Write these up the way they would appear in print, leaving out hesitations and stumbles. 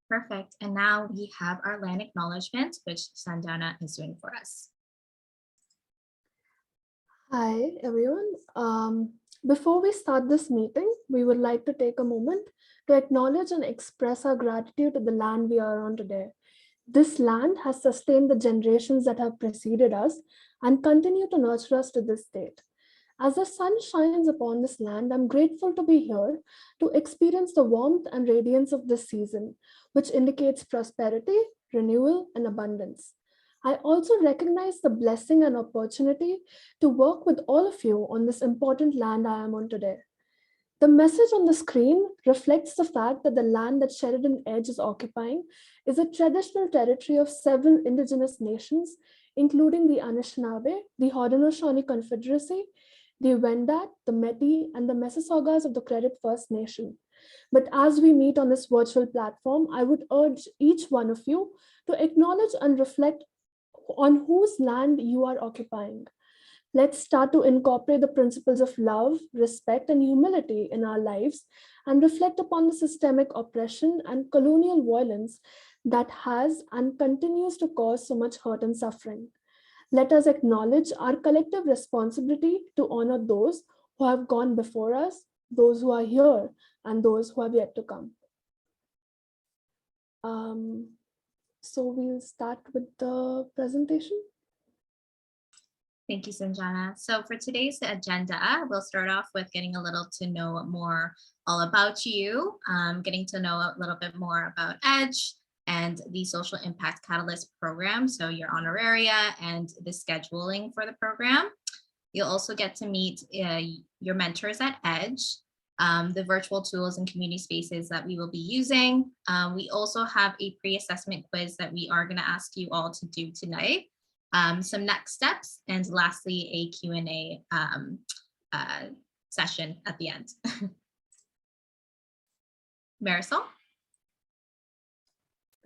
Perfect. And now we have our land acknowledgement, which Sanjana is doing for us. Hi, everyone. Before we start this meeting, we would like to take a moment to acknowledge and express our gratitude to the land we are on today. This land has sustained the generations that have preceded us and continue to nurture us to this date. As the sun shines upon this land, I'm grateful to be here to experience the warmth and radiance of this season, which indicates prosperity, renewal, and abundance. I also recognize the blessing and opportunity to work with all of you on this important land I am on today. The message on the screen reflects the fact that the land that Sheridan Edge is occupying is a traditional territory of several indigenous nations, including the Anishinaabe, the Haudenosaunee Confederacy, the Wendat, the Métis, and the Mississaugas of the Credit First Nation. But as we meet on this virtual platform, I would urge each one of you to acknowledge and reflect on whose land you are occupying. Let's start to incorporate the principles of love, respect, and humility in our lives and reflect upon the systemic oppression and colonial violence that has and continues to cause so much hurt and suffering. Let us acknowledge our collective responsibility to honor those who have gone before us, those who are here, and those who have yet to come. So we'll start with the presentation. Thank you, Sanjana. So for today's agenda, we'll start off with getting a little to know more all about you, getting to know a little bit more about EDGE and the Social Impact Catalyst program, so your honoraria and the scheduling for the program. You'll also get to meet your mentors at EDGE, the virtual tools and community spaces that we will be using. We also have a pre-assessment quiz that we are going to ask you all to do tonight. Some next steps, and lastly, a Q&A session at the end. Marisol?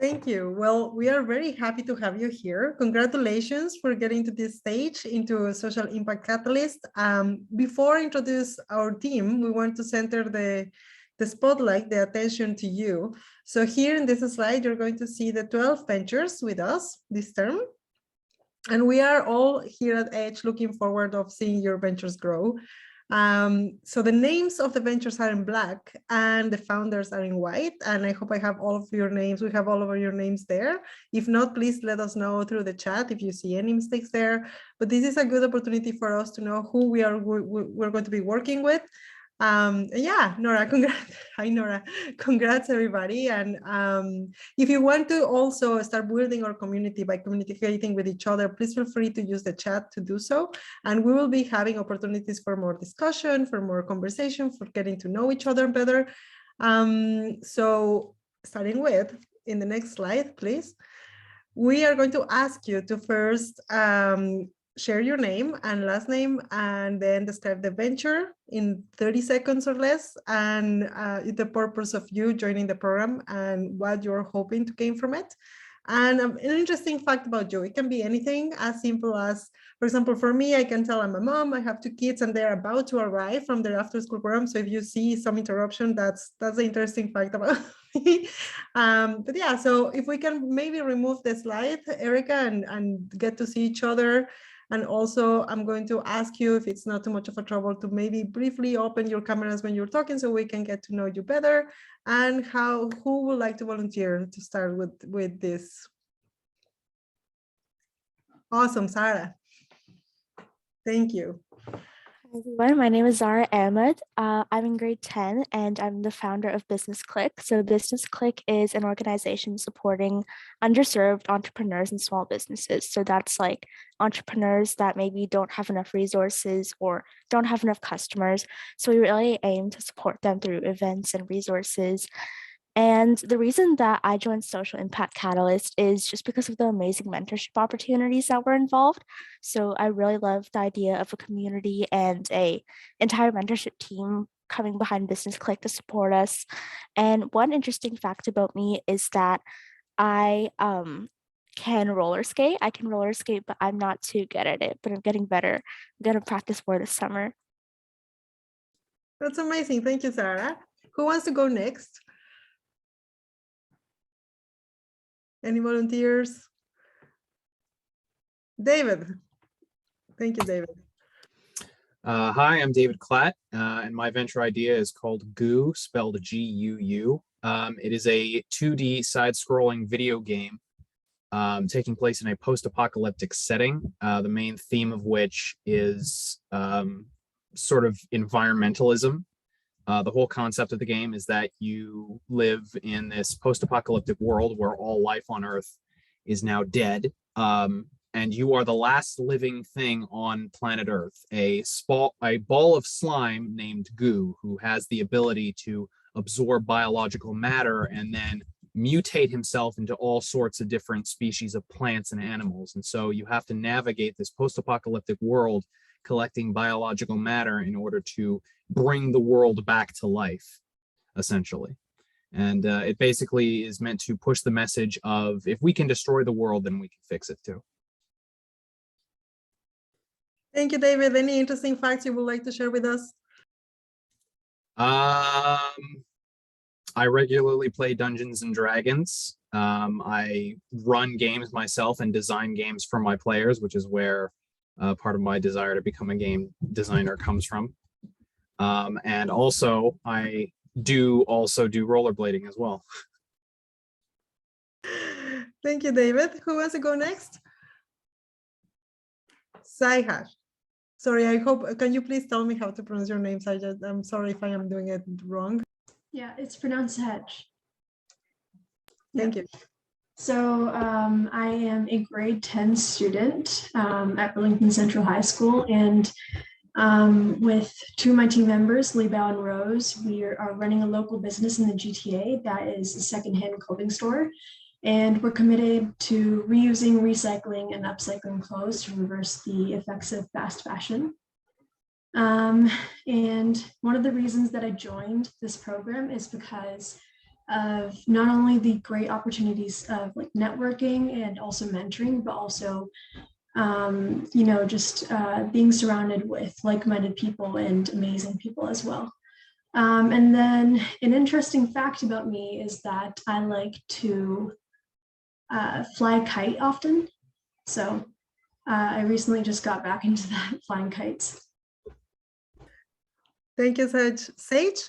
Thank you. Well, we are very happy to have you here. Congratulations for getting to this stage into a Social Impact Catalyst. Before I introduce our team, we want to center the spotlight, the attention to you. So here in this slide, you're going to see the 12 ventures with us this term. And we are all here at EDGE looking forward of seeing your ventures grow. So the names of the ventures are in black and the founders are in white. And I hope I have all of your names. We have all of your names there. If not, please let us know through the chat if you see any mistakes there. But this is a good opportunity for us to know who we're going to be working with. Yeah, Nora, congrats. Hi, Nora. Congrats, everybody. And if you want to also start building our community by communicating with each other, please feel free to use the chat to do so. And we will be having opportunities for more discussion, for more conversation, for getting to know each other better. So starting with, in the next slide, please, we are going to ask you to first share your name and last name, and then describe the venture in 30 seconds or less, and the purpose of you joining the program and what you're hoping to gain from it. And an interesting fact about you, it can be anything as simple as, for example, for me, I can tell I'm a mom, I have 2 kids, and they're about to arrive from their after-school program. So if you see some interruption, that's the interesting fact about me. But yeah, so if we can maybe remove the slide, Erica, and get to see each other. And also, I'm going to ask you, if it's not too much of a trouble, to maybe briefly open your cameras when you're talking so we can get to know you better. And who would like to volunteer to start with this? Awesome, Sarah. Thank you. Hi everyone, my name is Zara Ahmed. I'm in grade 10 and I'm the founder of Business Click. So Business Click is an organization supporting underserved entrepreneurs and small businesses. So that's like entrepreneurs that maybe don't have enough resources or don't have enough customers. So we really aim to support them through events and resources. And the reason that I joined Social Impact Catalyst is just because of the amazing mentorship opportunities that were involved. So I really love the idea of a community and an entire mentorship team coming behind Business Click to support us. And one interesting fact about me is that I can roller skate. I can roller skate, but I'm not too good at it, but I'm getting better. I'm going to practice more this summer. That's amazing. Thank you, Sarah. Who wants to go next? Any volunteers? David. Thank you, David. Hi, I'm David Klatt, and my venture idea is called Goo, spelled G-U-U. It is a 2D side-scrolling video game taking place in a post-apocalyptic setting, the main theme of which is sort of environmentalism. The whole concept of the game is that you live in this post-apocalyptic world where all life on Earth is now dead. And you are the last living thing on planet Earth, a ball of slime named Goo, who has the ability to absorb biological matter and then mutate himself into all sorts of different species of plants and animals. And so you have to navigate this post-apocalyptic world collecting biological matter in order to bring the world back to life, essentially. And it basically is meant to push the message of, if we can destroy the world, then we can fix it too. Thank you, David. Any interesting facts you would like to share with us? I regularly play Dungeons and Dragons. I run games myself and design games for my players, which is where part of my desire to become a game designer comes from. And also, I do rollerblading as well. Thank you, David. Who wants to go next? Saihar. Sorry, I hope, can you please tell me how to pronounce your name, Saihar? I'm sorry if I am doing it wrong. Yeah, it's pronounced Hedge. Thank you. So I am a grade 10 student at Burlington Central High School, and with two of my team members, Lee Bao and Rose, we are running a local business in the GTA that is a secondhand clothing store. And we're committed to reusing, recycling, and upcycling clothes to reverse the effects of fast fashion. And one of the reasons that I joined this program is because of not only the great opportunities of like networking and also mentoring, but also just being surrounded with like-minded people and amazing people as well. And then an interesting fact about me is that I like to fly a kite often. So I recently just got back into that, flying kites. Thank you, Sage. Sage?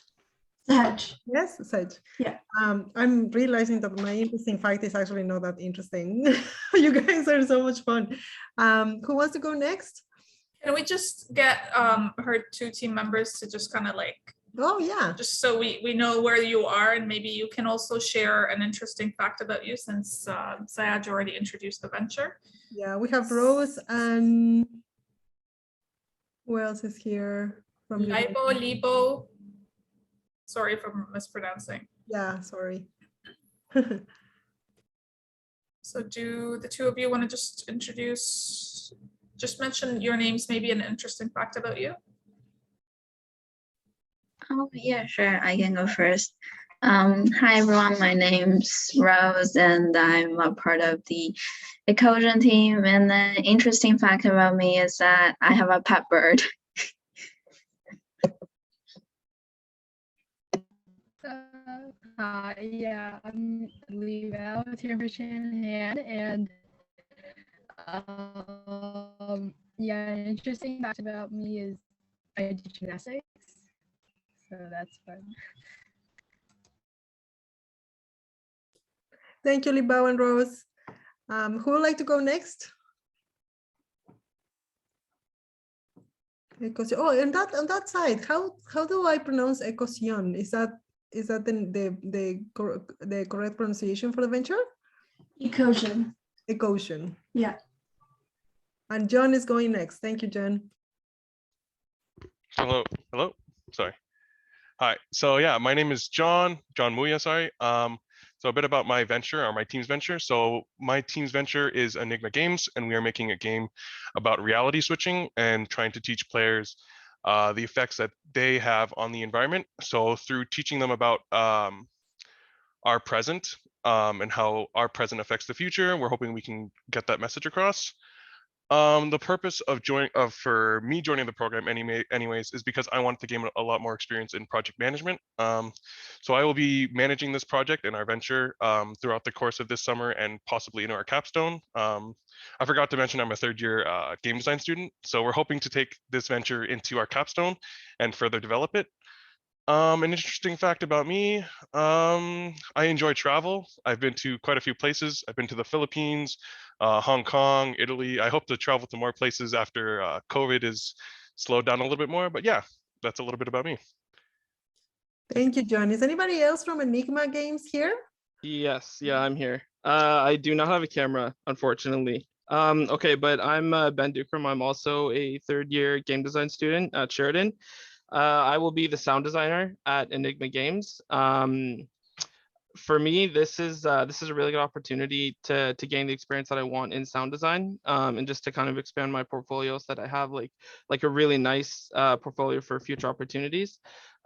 Sage. Yes, Sage. Yeah. I'm realizing that my interesting fact is actually not that interesting. You guys are so much fun. Who wants to go next? Can we just get her two team members to just kind of like, oh yeah, just so we know where you are, and maybe you can also share an interesting fact about you, since Sayaj already introduced the venture. Yeah, we have Rose and who else is here? From Libo. Sorry for mispronouncing. Yeah, sorry. So do the two of you want to just mention your names, maybe an interesting fact about you? Oh, yeah, sure. I can go first. Hi, everyone. My name's Rose, and I'm a part of the Ecologian team. And the interesting fact about me is that I have a pet bird. Yeah, I'm Leo with your hand, and yeah, an interesting fact about me is I do gymnastics, so that's fun. Thank you, Libao and Rose. Who would like to go next? Oh, and on that side, how do I pronounce Ecosión? Is that the correct pronunciation for the venture? Ecosión. Ecosión. Yeah. And John is going next. Thank you, John. Hello. Sorry. Hi. So yeah, my name is John Muya. Sorry. So a bit about my venture, or my team's venture. So my team's venture is Enigma Games, and we are making a game about reality switching and trying to teach players the effects that they have on the environment. So through teaching them about our present and how our present affects the future, we're hoping we can get that message across. The purpose of for me joining the program anyways is because I want to gain a lot more experience in project management. So I will be managing this project and our venture throughout the course of this summer and possibly into our capstone. I forgot to mention I'm a third year game design student, so we're hoping to take this venture into our capstone and further develop it. An interesting fact about me, I enjoy travel. I've been to quite a few places. I've been to the Philippines, Hong Kong, Italy. I hope to travel to more places after COVID is slowed down a little bit more. But yeah, that's a little bit about me. Thank you, John. Is anybody else from Enigma Games here? Yes, yeah, I'm here. I do not have a camera, unfortunately. Okay, but I'm Ben Dukram. I'm also a third year game design student at Sheridan. I will be the sound designer at Enigma Games. For me, this is a really good opportunity to gain the experience that I want in sound design, and just to kind of expand my portfolio so that I have like a really nice portfolio for future opportunities.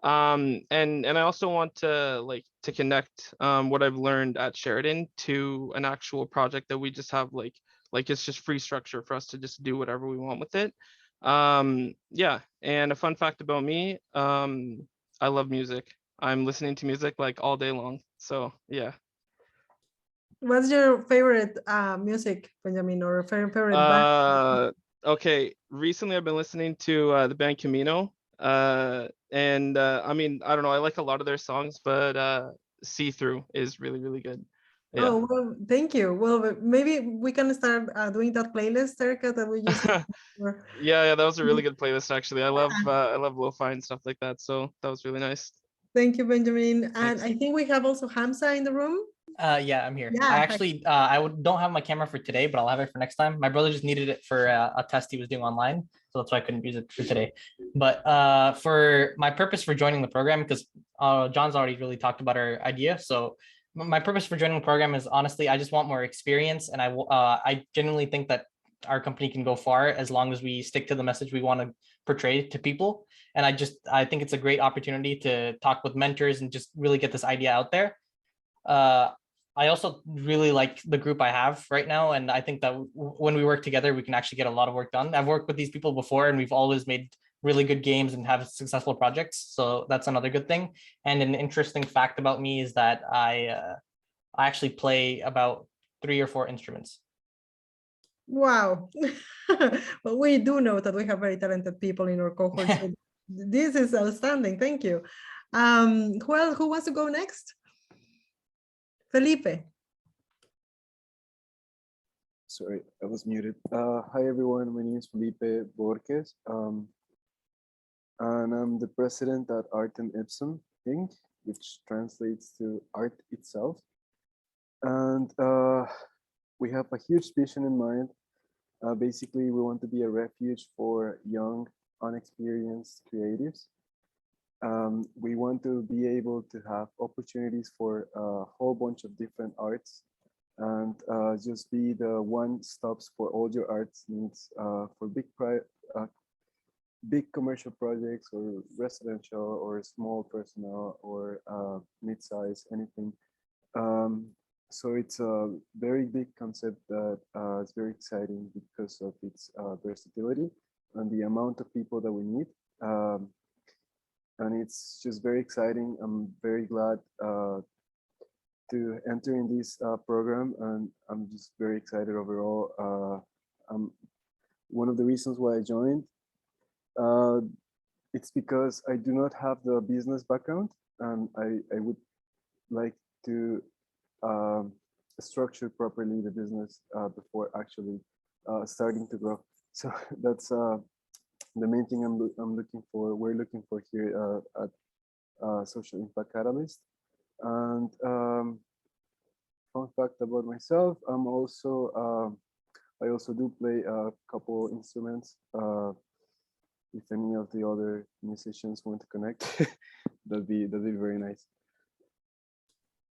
And I also want to connect what I've learned at Sheridan to an actual project that we just have like it's just free structure for us to just do whatever we want with it. Yeah, and a fun fact about me, I love music. I'm listening to music like all day long. So yeah. What's your favorite music, Benjamin, or favorite band? Okay, recently I've been listening to the band Camino. And I mean, I don't know, I like a lot of their songs, but See Through is really, really good. Yeah. Oh, well, thank you. Well, maybe we can start doing that playlist, Erica, that we used to Yeah, that was a really good playlist actually. I love lo-fi and stuff like that. So that was really nice. Thank you, Benjamin. And Thanks. I think we have also Hamza in the room. Yeah, I'm here. Yeah, I actually, don't have my camera for today, but I'll have it for next time. My brother just needed it for a test he was doing online, so that's why I couldn't use it for today. But for my purpose for joining the program, because John's already really talked about our idea, so my purpose for joining the program is honestly, I just want more experience, and I genuinely think that our company can go far as long as we stick to the message we want to portray to people. And I think it's a great opportunity to talk with mentors and just really get this idea out there. I also really like the group I have right now, and I think that when we work together, we can actually get a lot of work done. I've worked with these people before, and we've always made really good games and have successful projects, so that's another good thing. And an interesting fact about me is that I actually play about 3 or 4 instruments. Wow. Well, we do know that we have very talented people in our cohort. So this is outstanding. Thank you. Who wants to go next? Felipe. Sorry, I was muted. Hi everyone, my name is Felipe Borges, and I'm the president at Art and Ipsum Inc., which translates to art itself. And we have a huge vision in mind. Basically, we want to be a refuge for young, unexperienced creatives. We want to be able to have opportunities for a whole bunch of different arts and just be the one-stops for all your arts needs for big commercial projects or residential or small personal or mid-size, anything. So it's a very big concept that is very exciting because of its versatility and the amount of people that we need. And it's just very exciting. I'm very glad to enter in this program, and I'm just very excited overall. One of the reasons why I joined, it's because I do not have the business background, and I would like to structure properly the business before actually starting to grow. So that's the main thing I'm looking for. We're looking for here at Social Impact Catalyst. And fun fact about myself, I also do play a couple instruments. If any of the other musicians want to connect, that'd be very nice.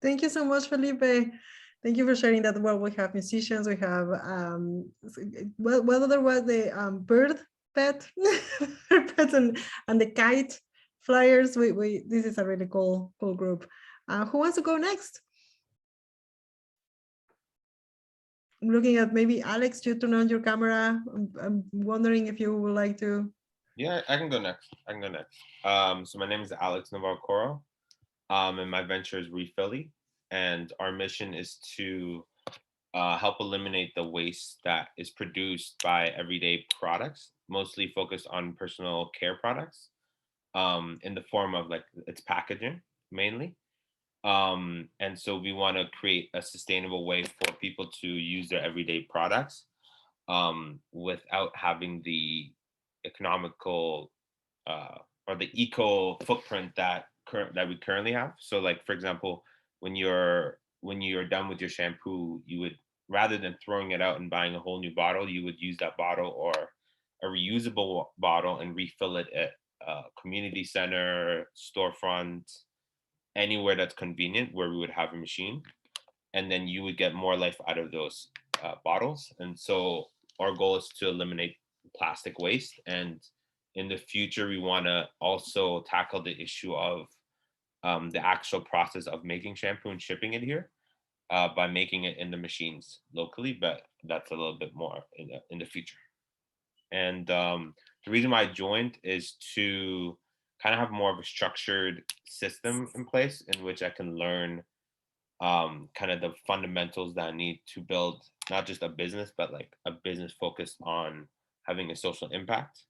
Thank you so much, Felipe. Thank you for sharing that. Well, we have musicians, we have there was the bird pet and the kite flyers. This is a really cool group. Who wants to go next? I'm looking at maybe Alex, you turn on your camera. I'm wondering if you would like to. Yeah, I can go next. So my name is Alex Navarro, and my venture is Refilly, and our mission is to help eliminate the waste that is produced by everyday products, mostly focused on personal care products, in the form of like its packaging mainly. And so we want to create a sustainable way for people to use their everyday products without having the economical or the eco footprint that we currently have. So like, for example, when you're done with your shampoo, you would, rather than throwing it out and buying a whole new bottle, you would use that bottle or a reusable bottle and refill it at a community center, storefront, anywhere that's convenient where we would have a machine, and then you would get more life out of those bottles. And so our goal is to eliminate plastic waste, and in the future we want to also tackle the issue of the actual process of making shampoo and shipping it here by making it in the machines locally, but that's a little bit more in the future. And the reason why I joined is to kind of have more of a structured system in place in which I can learn kind of the fundamentals that I need to build not just a business, but like a business focused on having a social impact.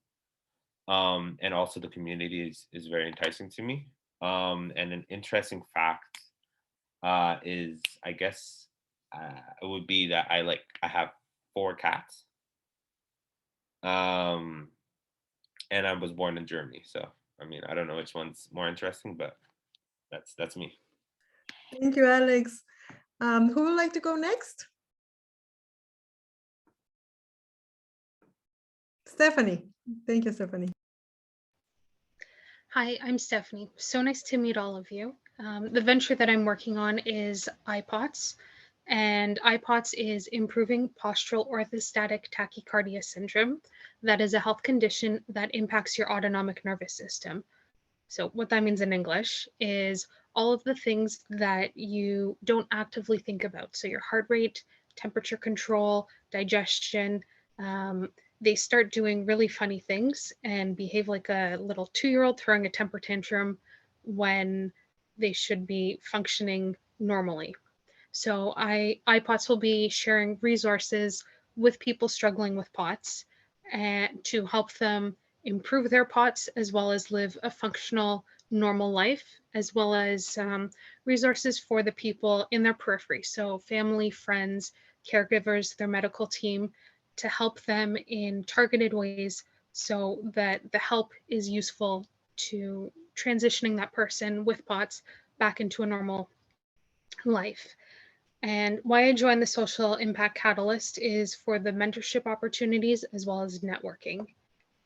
And also the community is very enticing to me. And an interesting fact is, I guess, it would be that I have 4 cats. And I was born in Germany, so I mean, I don't know which one's more interesting, but that's me. Thank you, Alex. Who would like to go next? Stephanie. Thank you, Stephanie. Hi, I'm Stephanie. So nice to meet all of you. The venture that I'm working on is iPOTS, and iPOTS is improving postural orthostatic tachycardia syndrome. That is a health condition that impacts your autonomic nervous system. So what that means in English is all of the things that you don't actively think about. So your heart rate, temperature control, digestion, they start doing really funny things and behave like a little 2-year-old throwing a temper tantrum when they should be functioning normally. So iPOTS will be sharing resources with people struggling with POTS and to help them improve their POTS as well as live a functional, normal life, as well as resources for the people in their periphery. So family, friends, caregivers, their medical team, to help them in targeted ways so that the help is useful to transitioning that person with POTS back into a normal life. And why I joined the Social Impact Catalyst is for the mentorship opportunities as well as networking.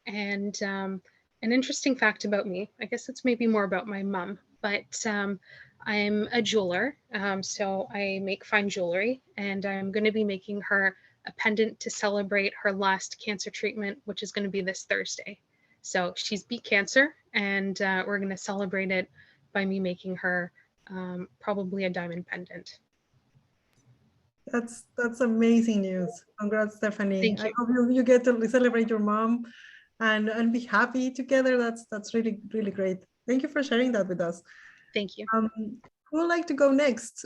And an interesting fact about me, I guess it's maybe more about my mom, but I'm a jeweler. So I make fine jewelry, and I'm going to be making her a pendant to celebrate her last cancer treatment, which is going to be this Thursday. So she's beat cancer, and we're going to celebrate it by me making her probably a diamond pendant. That's amazing news. Congrats, Stephanie. Thank you. I hope you get to celebrate your mom and be happy together. That's really, really great. Thank you for sharing that with us. Thank you. Who would like to go next?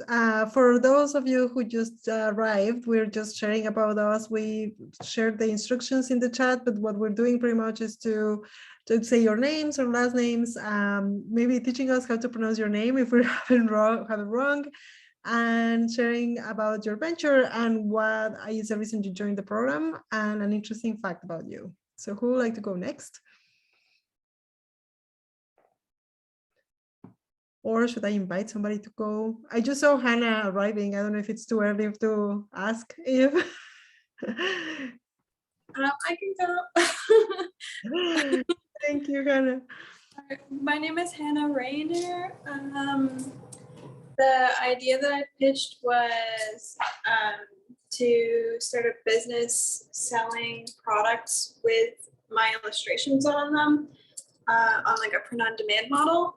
For those of you who just arrived, we're just sharing about us. We shared the instructions in the chat, but what we're doing pretty much is to say your names or last names, maybe teaching us how to pronounce your name if we have it wrong, and sharing about your venture and what is the reason you joined the program and an interesting fact about you. So who would like to go next? Or should I invite somebody to go? I just saw Hannah arriving. I don't know if it's too early to ask if. I can go. Thank you, Hannah. My name is Hannah Rayner. The idea that I pitched was to start a business selling products with my illustrations on them on like a print-on-demand model.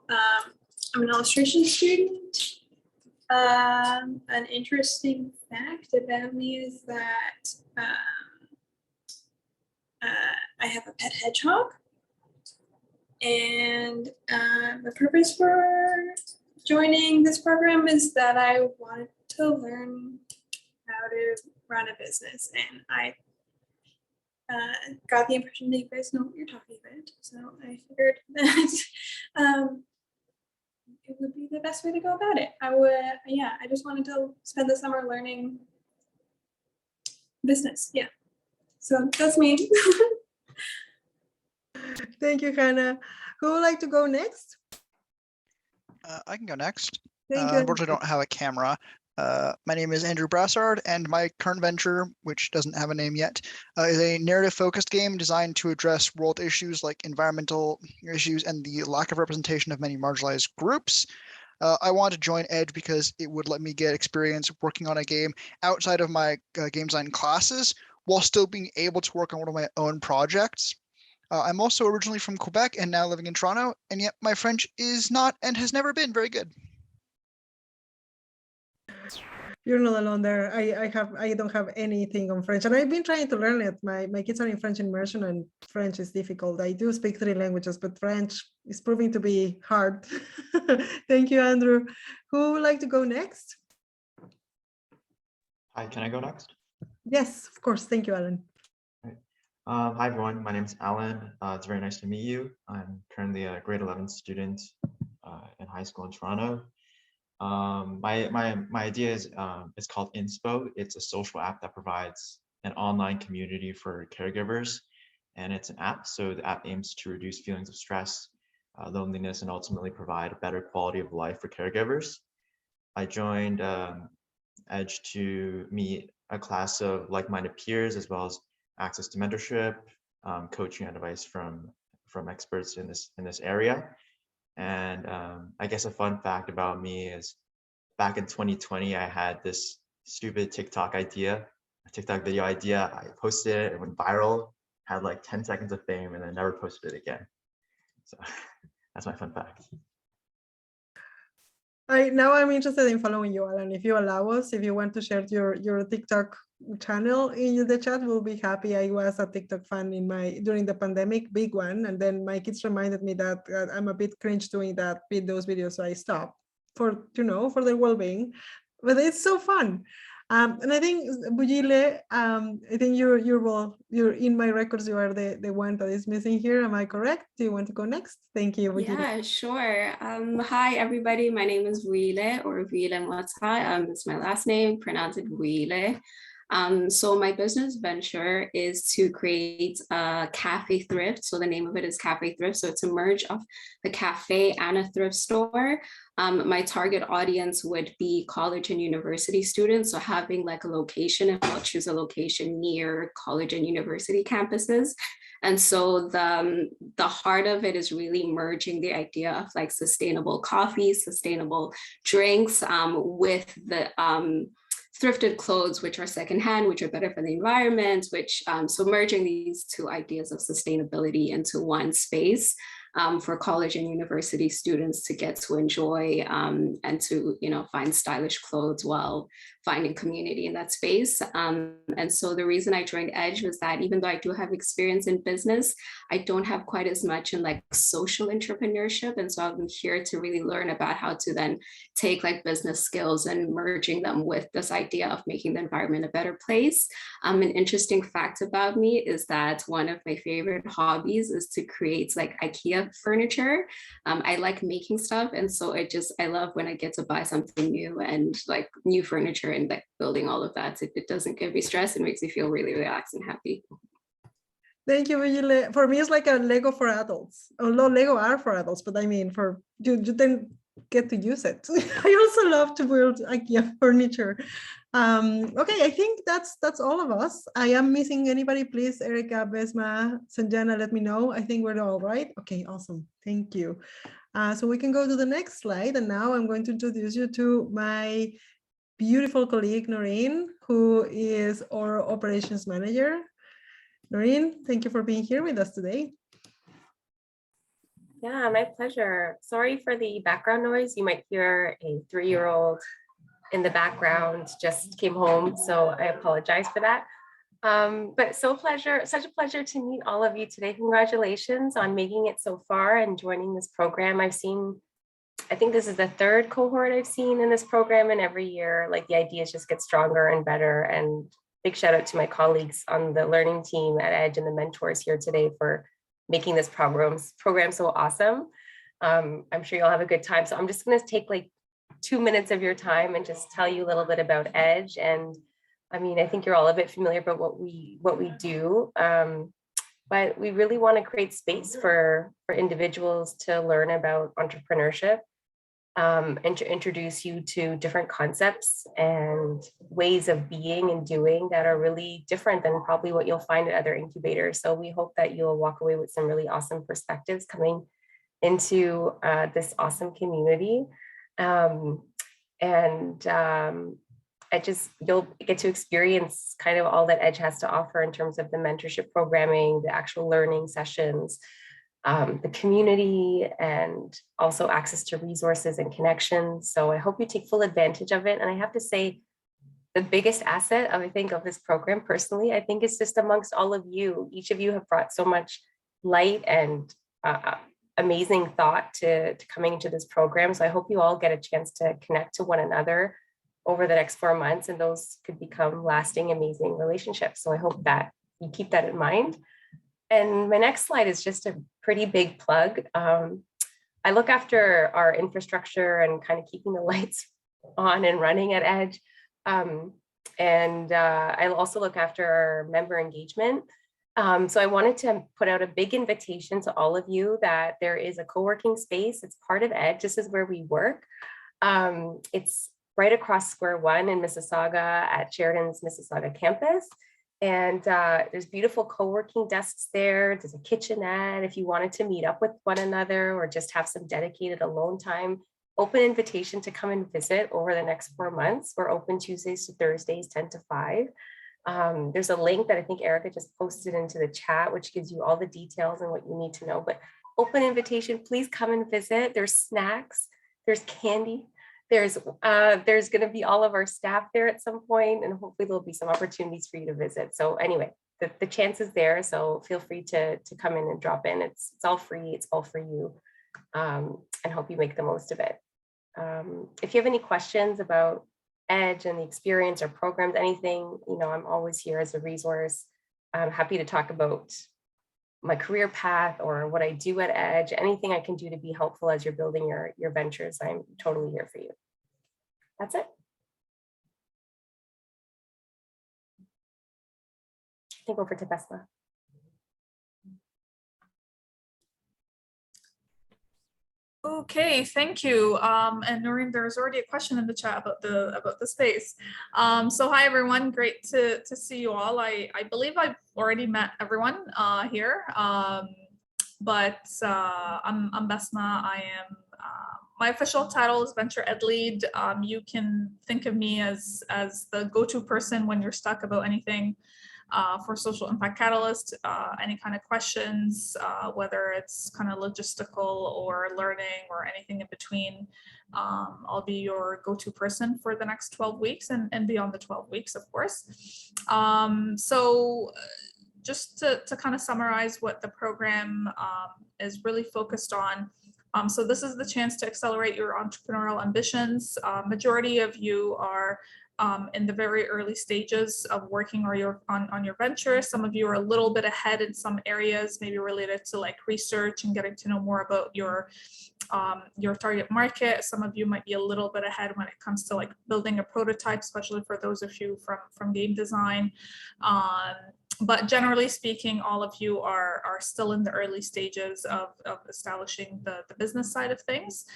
I'm an illustration student, An interesting fact about me is that I have a pet hedgehog, and the purpose for joining this program is that I wanted to learn how to run a business, and I got the impression that you guys know what you're talking about, so I figured that it would be the best way to go about it. I just wanted to spend the summer learning business. Yeah, so that's me. Thank you, Hannah. Who would like to go next? I can go next. Thank you. Unfortunately, I don't have a camera. My name is Andrew Brassard, and my current venture, which doesn't have a name yet, is a narrative-focused game designed to address world issues like environmental issues and the lack of representation of many marginalized groups. I wanted to join Edge because it would let me get experience working on a game outside of my game design classes while still being able to work on one of my own projects. I'm also originally from Quebec and now living in Toronto, and yet my French is not and has never been very good. You're not alone there. I don't have anything on French, and I've been trying to learn it. My kids are in French immersion, and French is difficult. I do speak 3 languages, but French is proving to be hard. Thank you, Andrew. Who would like to go next? Hi, can I go next? Yes, of course. Thank you, Alan. Hi, everyone. My name is Alan. It's very nice to meet you. I'm currently a grade 11 student in high school in Toronto. My idea is it's called Inspo. It's a social app that provides an online community for caregivers, and it's an app. So the app aims to reduce feelings of stress, loneliness, and ultimately provide a better quality of life for caregivers. I joined Edge to meet a class of like-minded peers, as well as access to mentorship, coaching and advice from experts in this area. And I guess a fun fact about me is back in 2020, I had this stupid TikTok video idea. I posted it, it went viral, had like 10 seconds of fame, and then never posted it again. So that's my fun fact. Now I'm interested in following you, Alan. If you allow us, if you want to share your TikTok channel in the chat, we'll be happy. I was a TikTok fan during the pandemic, big one, and then my kids reminded me that I'm a bit cringe doing those videos, so I stopped for their well-being. But it's so fun. And I think Bujile, I think you're in my records. You are the one that is missing here. Am I correct? Do you want to go next? Thank you, Bujile. Yeah, sure. Hi, everybody. My name is Wile or Wile Mwata. It's my last name, pronounced it Wile. So my business venture is to create a cafe thrift. So the name of it is Cafe Thrift. So it's a merge of the cafe and a thrift store. My target audience would be college and university students. So having like a location, and I'll choose a location near college and university campuses. And so the heart of it is really merging the idea of like sustainable coffee, sustainable drinks with the thrifted clothes, which are secondhand, which are better for the environment, so merging these two ideas of sustainability into one space for college and university students to get to enjoy and to find stylish clothes while finding community in that space. And so the reason I joined Edge was that even though I do have experience in business, I don't have quite as much in like social entrepreneurship. And so I'm here to really learn about how to then take like business skills and merging them with this idea of making the environment a better place. An interesting fact about me is that one of my favorite hobbies is to create like IKEA furniture. I like making stuff. And so I love when I get to buy something new and like new furniture and like building all of that. It doesn't give me stress. It makes me feel really relaxed and happy. Thank you, Virgile. For me, it's like a Lego for adults. Although Lego are for adults, but I mean, for you then get to use it. I also love to build IKEA furniture. Okay, I think that's all of us. I am missing anybody, please. Erica, Besma, Sanjana, let me know. I think we're all right. Okay, awesome. Thank you. So we can go to the next slide. And now I'm going to introduce you to my beautiful colleague, Noreen, who is our operations manager. Noreen, thank you for being here with us today. Yeah, my pleasure. Sorry for the background noise. You might hear a 3-year-old in the background just came home, so I apologize for that. But such a pleasure to meet all of you today. Congratulations on making it so far and joining this program. I think this is the third cohort I've seen in this program, and every year, like, the ideas just get stronger and better. And big shout out to my colleagues on the learning team at Edge and the mentors here today for making this program so awesome. I'm sure you'll have a good time. So I'm just going to take like 2 minutes of your time and just tell you a little bit about Edge. And I mean, I think you're all a bit familiar about what we do, but we really want to create space for individuals to learn about entrepreneurship, and to introduce you to different concepts and ways of being and doing that are really different than probably what you'll find at other incubators. So we hope that you'll walk away with some really awesome perspectives coming into this awesome community. You'll get to experience kind of all that Edge has to offer in terms of the mentorship programming, the actual learning sessions, the community, and also access to resources and connections. So I hope you take full advantage of it. And I have to say, the biggest asset of this program personally, I think, is just amongst all of you. Each of you have brought so much light and amazing thought to coming into this program. So I hope you all get a chance to connect to one another over the next 4 months, and those could become lasting, amazing relationships. So I hope that you keep that in mind. And my next slide is just a pretty big plug. I look after our infrastructure and kind of keeping the lights on and running at Edge. I also look after our member engagement. So I wanted to put out a big invitation to all of you that there is a co-working space. It's part of Edge. This is where we work. It's right across Square One in Mississauga at Sheridan's Mississauga campus. And there's beautiful co-working desks there. There's a kitchenette if you wanted to meet up with one another or just have some dedicated alone time. Open invitation to come and visit over the next 4 months. We're open Tuesdays to Thursdays, 10 to 5. There's a link that I think Erica just posted into the chat, which gives you all the details and what you need to know. But open invitation, please come and visit. There's snacks, there's candy. There's going to be all of our staff there at some point, and hopefully there'll be some opportunities for you to visit. So anyway, the chance is there. So feel free to come in and drop in. It's all free. It's all for you, and hope you make the most of it. If you have any questions about Edge and the experience or programs, anything, I'm always here as a resource. I'm happy to talk about my career path or what I do at Edge, anything I can do to be helpful as you're building your ventures. I'm totally here for you. That's it. I think over to Vesla. Okay, thank you. And Noreen, there's already a question in the chat about the space. So hi everyone, great to see you all. I believe I've already met everyone here, but I'm Besma. I am my official title is Venture Ed Lead. You can think of me as the go-to person when you're stuck about anything for Social Impact Catalyst, any kind of questions, whether it's kind of logistical or learning or anything in between. I'll be your go-to person for the next 12 weeks and beyond the 12 weeks, of course. So just to kind of summarize what the program is really focused on. So this is the chance to accelerate your entrepreneurial ambitions. Majority of you are in the very early stages of working on your venture. Some of you are a little bit ahead in some areas, maybe related to like research and getting to know more about your target market. Some of you might be a little bit ahead when it comes to like building a prototype, especially for those of you from game design. But generally speaking, all of you are still in the early stages of establishing the business side of things.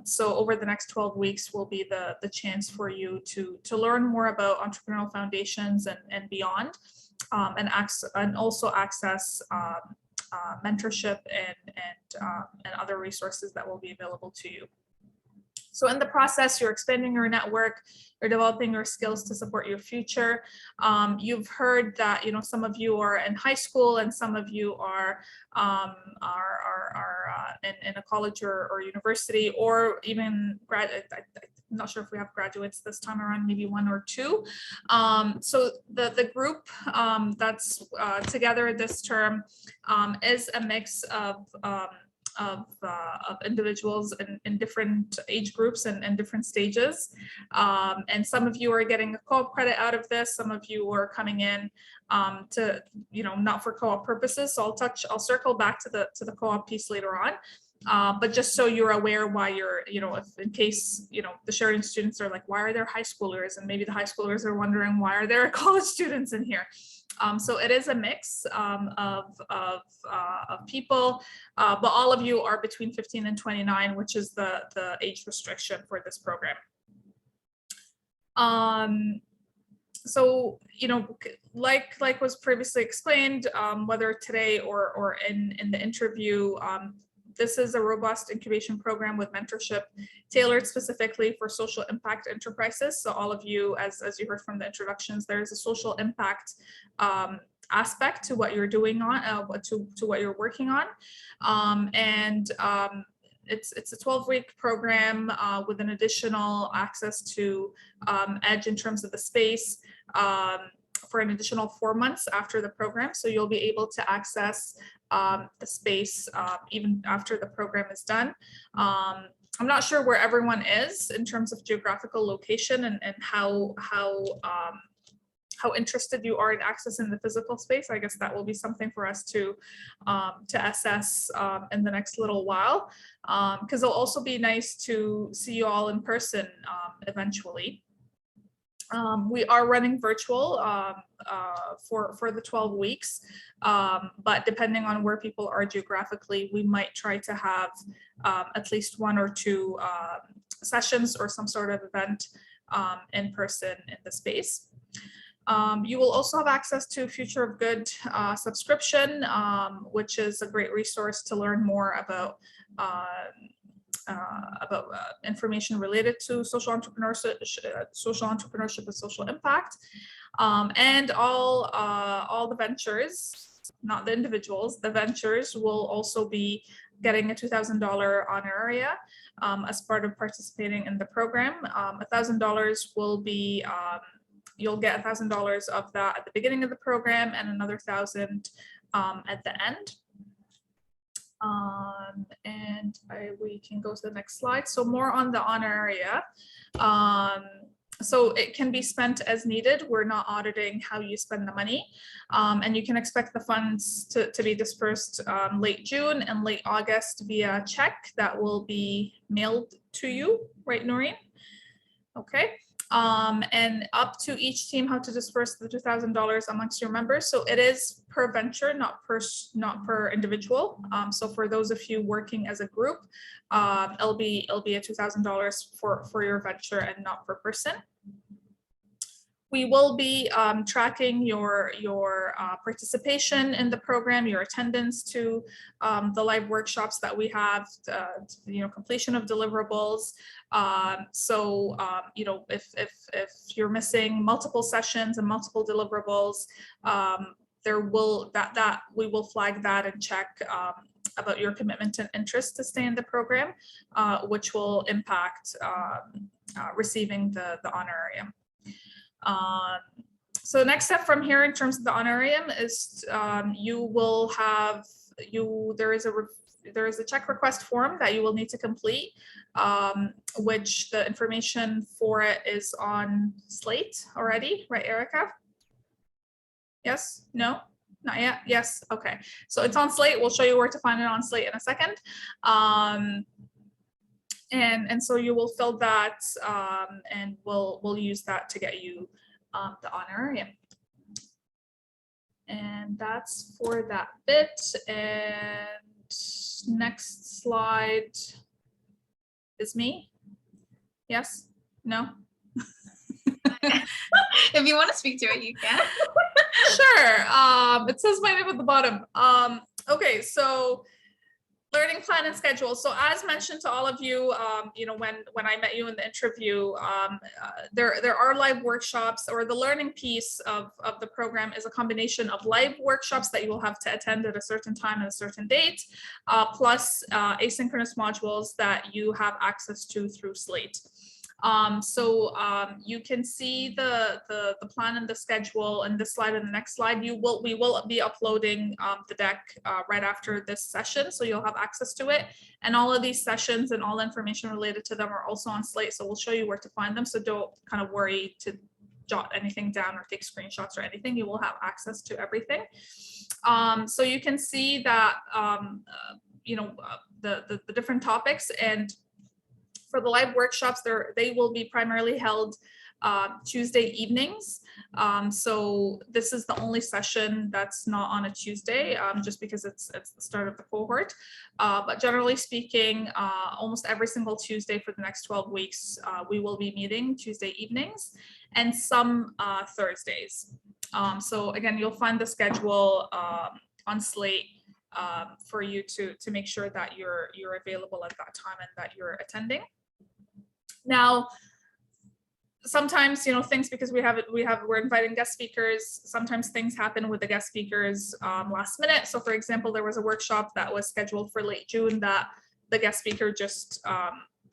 So over the next 12 weeks will be the chance for you to learn more about entrepreneurial foundations and beyond, and also access mentorship and other resources that will be available to you. So in the process, you're expanding your network, you're developing your skills to support your future. You've heard that, you know, some of you are in high school and some of you are in a college or university, or even graduate. I'm not sure if we have graduates this time around, maybe one or two. So the group that's together this term is a mix of individuals in different age groups and different stages. And some of you are getting a co-op credit out of this. Some of you are coming in to, you know, not for co-op purposes. So I'll circle back to the co-op piece later on. But just so you're aware why you're, you know, if in case, you know, the Sheridan students are like, why are there high schoolers? And maybe the high schoolers are wondering, why are there college students in here? So it is a mix of people, but all of you are between 15 and 29, which is the age restriction for this program. So, you know, like was previously explained, whether today or in the interview, this is a robust incubation program with mentorship tailored specifically for social impact enterprises. So all of you, as you heard from the introductions, there is a social impact aspect to what you're doing on, to what you're working on. It's a 12-week program with an additional access to EDGE in terms of the space for an additional 4 months after the program. So you'll be able to access the space even after the program is done. I'm not sure where everyone is in terms of geographical location and how interested you are in accessing the physical space. I guess that will be something for us to assess in the next little while, because it'll also be nice to see you all in person eventually. We are running virtual for the 12 weeks, but depending on where people are geographically, we might try to have at least 1 or 2 sessions or some sort of event in person in the space. You will also have access to Future of Good subscription, which is a great resource to learn more about information related to social entrepreneurship and social impact, and all the ventures, not the individuals. The ventures will also be getting a $2,000 honoraria as part of participating in the program. $1,000 will be you'll get $1,000 of that at the beginning of the program and another $1,000 at the end. We can go to the next slide. So more on the honoraria. So it can be spent as needed. We're not auditing how you spend the money. And you can expect the funds to be dispersed late June and late August via check that will be mailed to you, right, Noreen? Okay. And up to each team how to disperse the $2,000 amongst your members. So it is per venture, not per individual. So for those of you working as a group, it'll be a $2,000 for your venture and not per person. We will be tracking your participation in the program, your attendance to the live workshops that we have, completion of deliverables. If you're missing multiple sessions and multiple deliverables, we will flag that and check about your commitment and interest to stay in the program, which will impact receiving the honorarium. So the next step from here in terms of the honorarium is there is a check request form that you will need to complete, which the information for it is on Slate already, right, Erica? Yes? No? Not yet? Yes? Okay. So it's on Slate. We'll show you where to find it on Slate in a second. And so you will fill that and we'll use that to get you the honorarium. And that's for that bit. And next slide is me. Yes? No? If you want to speak to it, you can. Sure. It says my name at the bottom. Okay, so Learning plan and schedule. So as mentioned to all of you, when I met you in the interview, there are live workshops, or the learning piece of the program is a combination of live workshops that you will have to attend at a certain time and a certain date, plus asynchronous modules that you have access to through Slate. You can see the plan and the schedule in this slide and the next slide. We will be uploading the deck right after this session, so you'll have access to it. And all of these sessions and all information related to them are also on Slate, so we'll show you where to find them. So don't kind of worry to jot anything down or take screenshots or anything. You will have access to everything. So you can see that the different topics, and for the live workshops, they will be primarily held Tuesday evenings. So this is the only session that's not on a Tuesday, just because it's the start of the cohort. But generally speaking, almost every single Tuesday for the next 12 weeks, we will be meeting Tuesday evenings, and some Thursdays. So again, you'll find the schedule on Slate for you to make sure that you're available at that time and that you're attending. Now, sometimes, things, because we're inviting guest speakers, sometimes things happen with the guest speakers last minute. So for example, there was a workshop that was scheduled for late June that the guest speaker just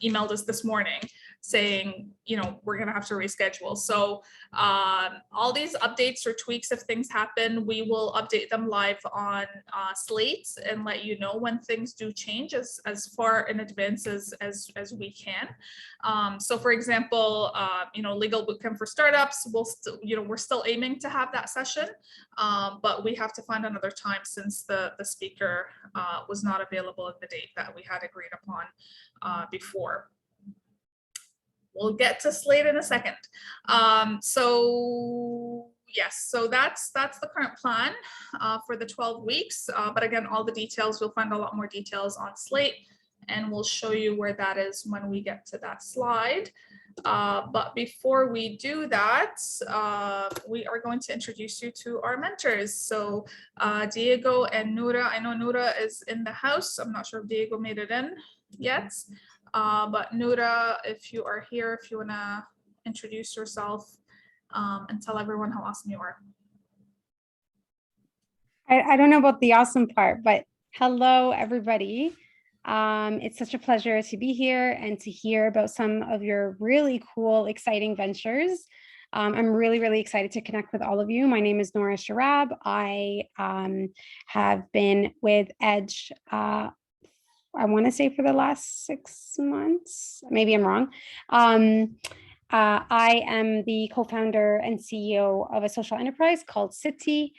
emailed us this morning saying, we're going to have to reschedule. So all these updates or tweaks, if things happen, we will update them live on Slate and let you know when things do change as far in advance as we can. So for example, legal bootcamp for startups, we're still aiming to have that session, but we have to find another time since the speaker was not available at the date that we had agreed upon before. We'll get to Slate in a second. So yes, so that's the current plan for the 12 weeks. But again, all the details, you'll find a lot more details on Slate, and we'll show you where that is when we get to that slide. But before we do that, we are going to introduce you to our mentors. So Diego and Nura, I know Nura is in the house. I'm not sure if Diego made it in yet. But Nura, if you are here, if you want to introduce yourself and tell everyone how awesome you are. I don't know about the awesome part, but hello, everybody. It's such a pleasure to be here and to hear about some of your really cool, exciting ventures. I'm really, really excited to connect with all of you. My name is Nora Sharab. I have been with Edge I want to say for the last 6 months, maybe I'm wrong. I am the co-founder and CEO of a social enterprise called SIC.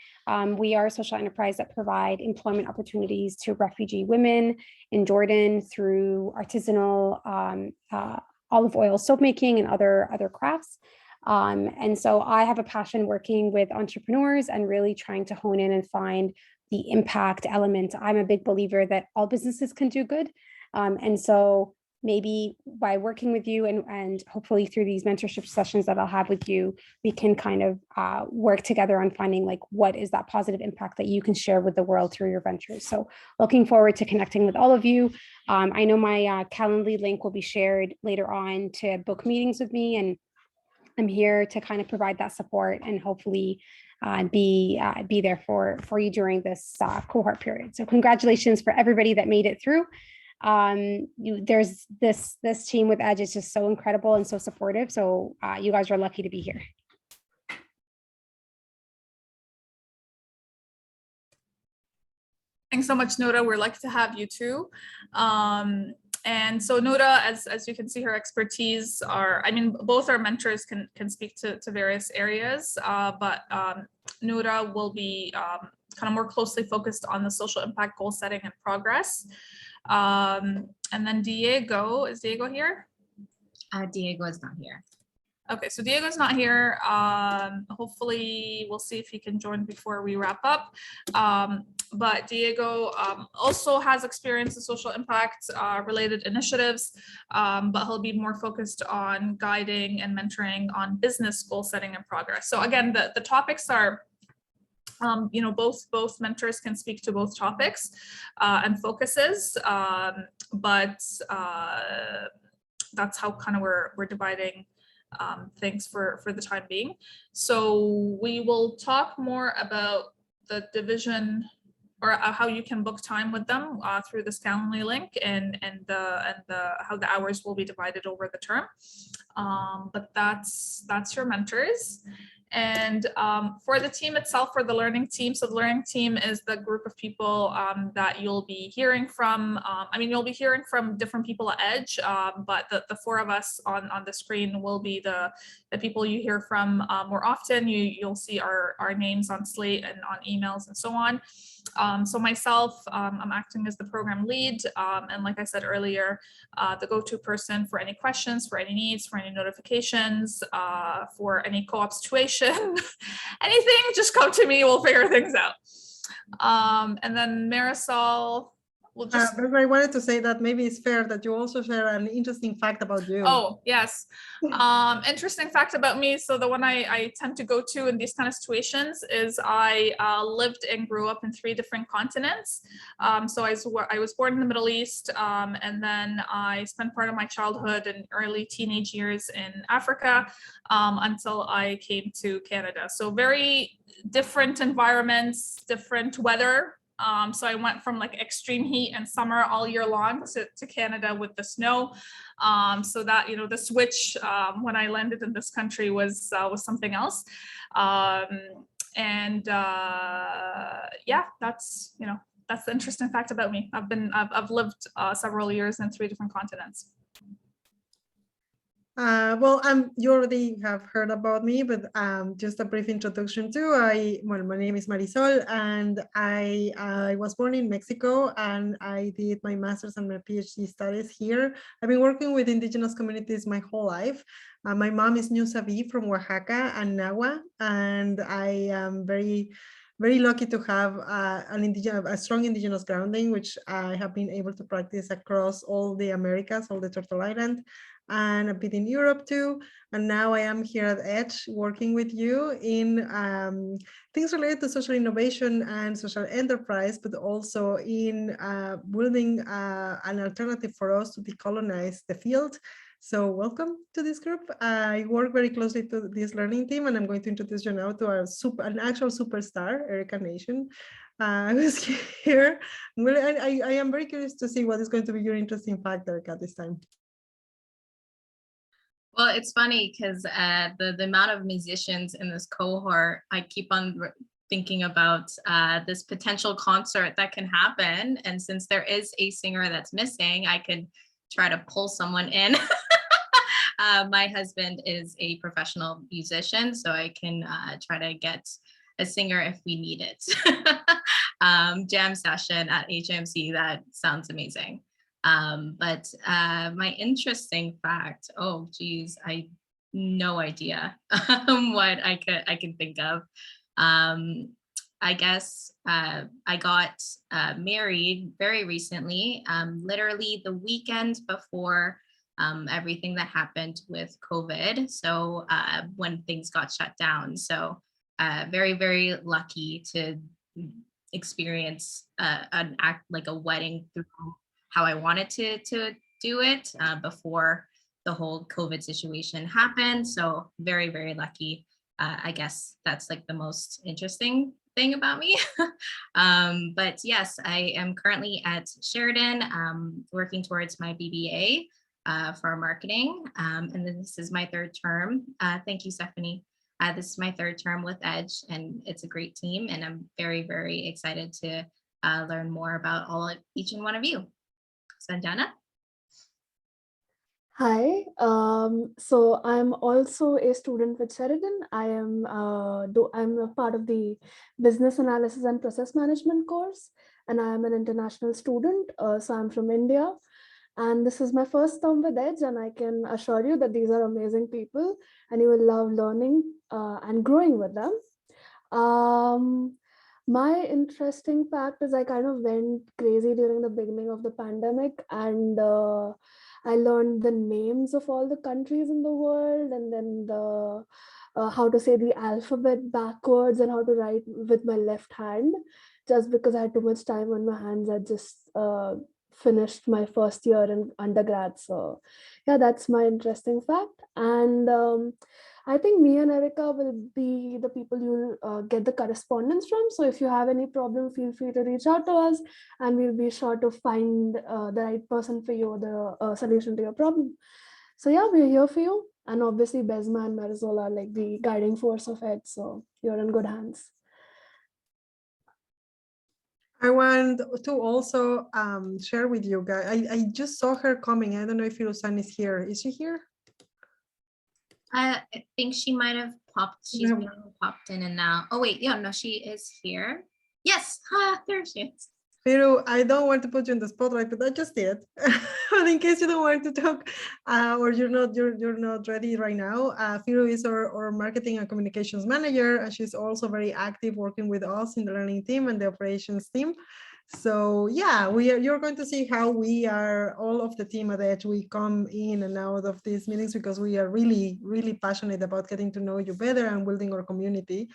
We are a social enterprise that provide employment opportunities to refugee women in Jordan through artisanal olive oil soap making and other crafts. And so I have a passion working with entrepreneurs and really trying to hone in and find the impact element. I'm a big believer that all businesses can do good. And so maybe by working with you and hopefully through these mentorship sessions that I'll have with you, we can kind of work together on finding like what is that positive impact that you can share with the world through your ventures. So looking forward to connecting with all of you. I know my Calendly link will be shared later on to book meetings with me, and I'm here to kind of provide that support and hopefully be there for you during this cohort period. So congratulations for everybody that made it through. There's this team with Edge is just so incredible and so supportive. So you guys are lucky to be here. Thanks so much, Nora. We're lucky to have you too. And so Nora, as you can see, her expertise both our mentors can speak to various areas, but Nora will be kind of more closely focused on the social impact goal setting and progress. And then Diego, is Diego here? Diego is not here. Okay, so Diego's not here. Hopefully we'll see if he can join before we wrap up. But Diego also has experience in social impact related initiatives, but he'll be more focused on guiding and mentoring on business goal setting and progress. So again, the topics are Both mentors can speak to both topics and focuses, but that's how kind of we're dividing things for the time being. So we will talk more about the division or how you can book time with them through this Calendly link and how the hours will be divided over the term. But that's your mentors. And for the team itself, for the learning team, so the learning team is the group of people that you'll be hearing from. You'll be hearing from different people at Edge, but the four of us on the screen will be the people you hear from more often. You'll see our names on Slate and on emails and so on. So myself, I'm acting as the program lead. And like I said earlier, the go-to person for any questions, for any needs, for any notifications, for any co-op situation, anything, just come to me, we'll figure things out. And then Marisol will just... I wanted to say that maybe it's fair that you also share an interesting fact about you. Oh, yes. Interesting fact about me. So the one I tend to go to in these kind of situations is I lived and grew up in 3 different continents. So I was born in the Middle East, and then I spent part of my childhood and early teenage years in Africa until I came to Canada. So very different environments, different weather. So I went from like extreme heat and summer all year long to Canada with the snow. So that, the switch when I landed in this country was something else. Yeah, that's the interesting fact about me. I've lived several years in 3 different continents. You already have heard about me, but just a brief introduction too. My name is Marisol, and I was born in Mexico, and I did my master's and my PhD studies here. I've been working with indigenous communities my whole life. My mom is Nusavi from Oaxaca and Nahua, and I am very lucky to have a strong indigenous grounding, which I have been able to practice across all the Americas, all the Turtle Island, and a bit in Europe too. And now I am here at Edge working with you in things related to social innovation and social enterprise, but also in building an alternative for us to decolonize the field. So welcome to this group. I work very closely to this learning team, and I'm going to introduce you now to an actual superstar, Erica Nation, who's here. I am very curious to see what is going to be your interesting fact, Erica, this time. Well, it's funny because the amount of musicians in this cohort, I keep on thinking about this potential concert that can happen. And since there is a singer that's missing, I could try to pull someone in. My husband is a professional musician, so I can try to get a singer if we need it. Jam session at HMC, that sounds amazing. But my interesting fact, oh geez, I no idea what I can think of. I guess I got married very recently, literally the weekend before everything that happened with COVID. So when things got shut down. So very, very lucky to experience an act like a wedding through how I wanted to do it before the whole COVID situation happened. So very, very lucky. I guess that's like the most interesting thing about me. But yes, I am currently at Sheridan working towards my BBA for marketing. And then this is my 3rd term. Thank you, Stephanie. This is my 3rd term with Edge, and it's a great team. And I'm very, very excited to learn more about each and one of you. Sanjana? Hi, so I'm also a student with Sheridan. I'm a part of the Business Analysis and Process Management course, and I'm an international student. So I'm from India, and this is my first term with Edge, and I can assure you that these are amazing people, and you will love learning and growing with them. My interesting fact is I kind of went crazy during the beginning of the pandemic, and I learned the names of all the countries in the world, and then the how to say the alphabet backwards and how to write with my left hand. Just because I had too much time on my hands, I just finished my first year in undergrad. So yeah, that's my interesting fact. And I think me and Erica will be the people you'll get the correspondence from. So if you have any problem, feel free to reach out to us and we'll be sure to find the right person for you, the solution to your problem. So yeah, we're here for you. And obviously Besma and Marisol are like the guiding force of it. So you're in good hands. I want to also share with you guys. I just saw her coming. I don't know if Firusan is here. Is she here? I think she might have popped. She's popped in and out. Oh wait, yeah, no, she is here. Yes, there she is. Firu, I don't want to put you in the spotlight, but I just did. But in case you don't want to talk, or you're not ready right now, Firu is our marketing and communications manager, and she's also very active working with us in the learning team and the operations team. So yeah, you're going to see how we are, all of the team at Edge, we come in and out of these meetings because we are really, really passionate about getting to know you better and building our community.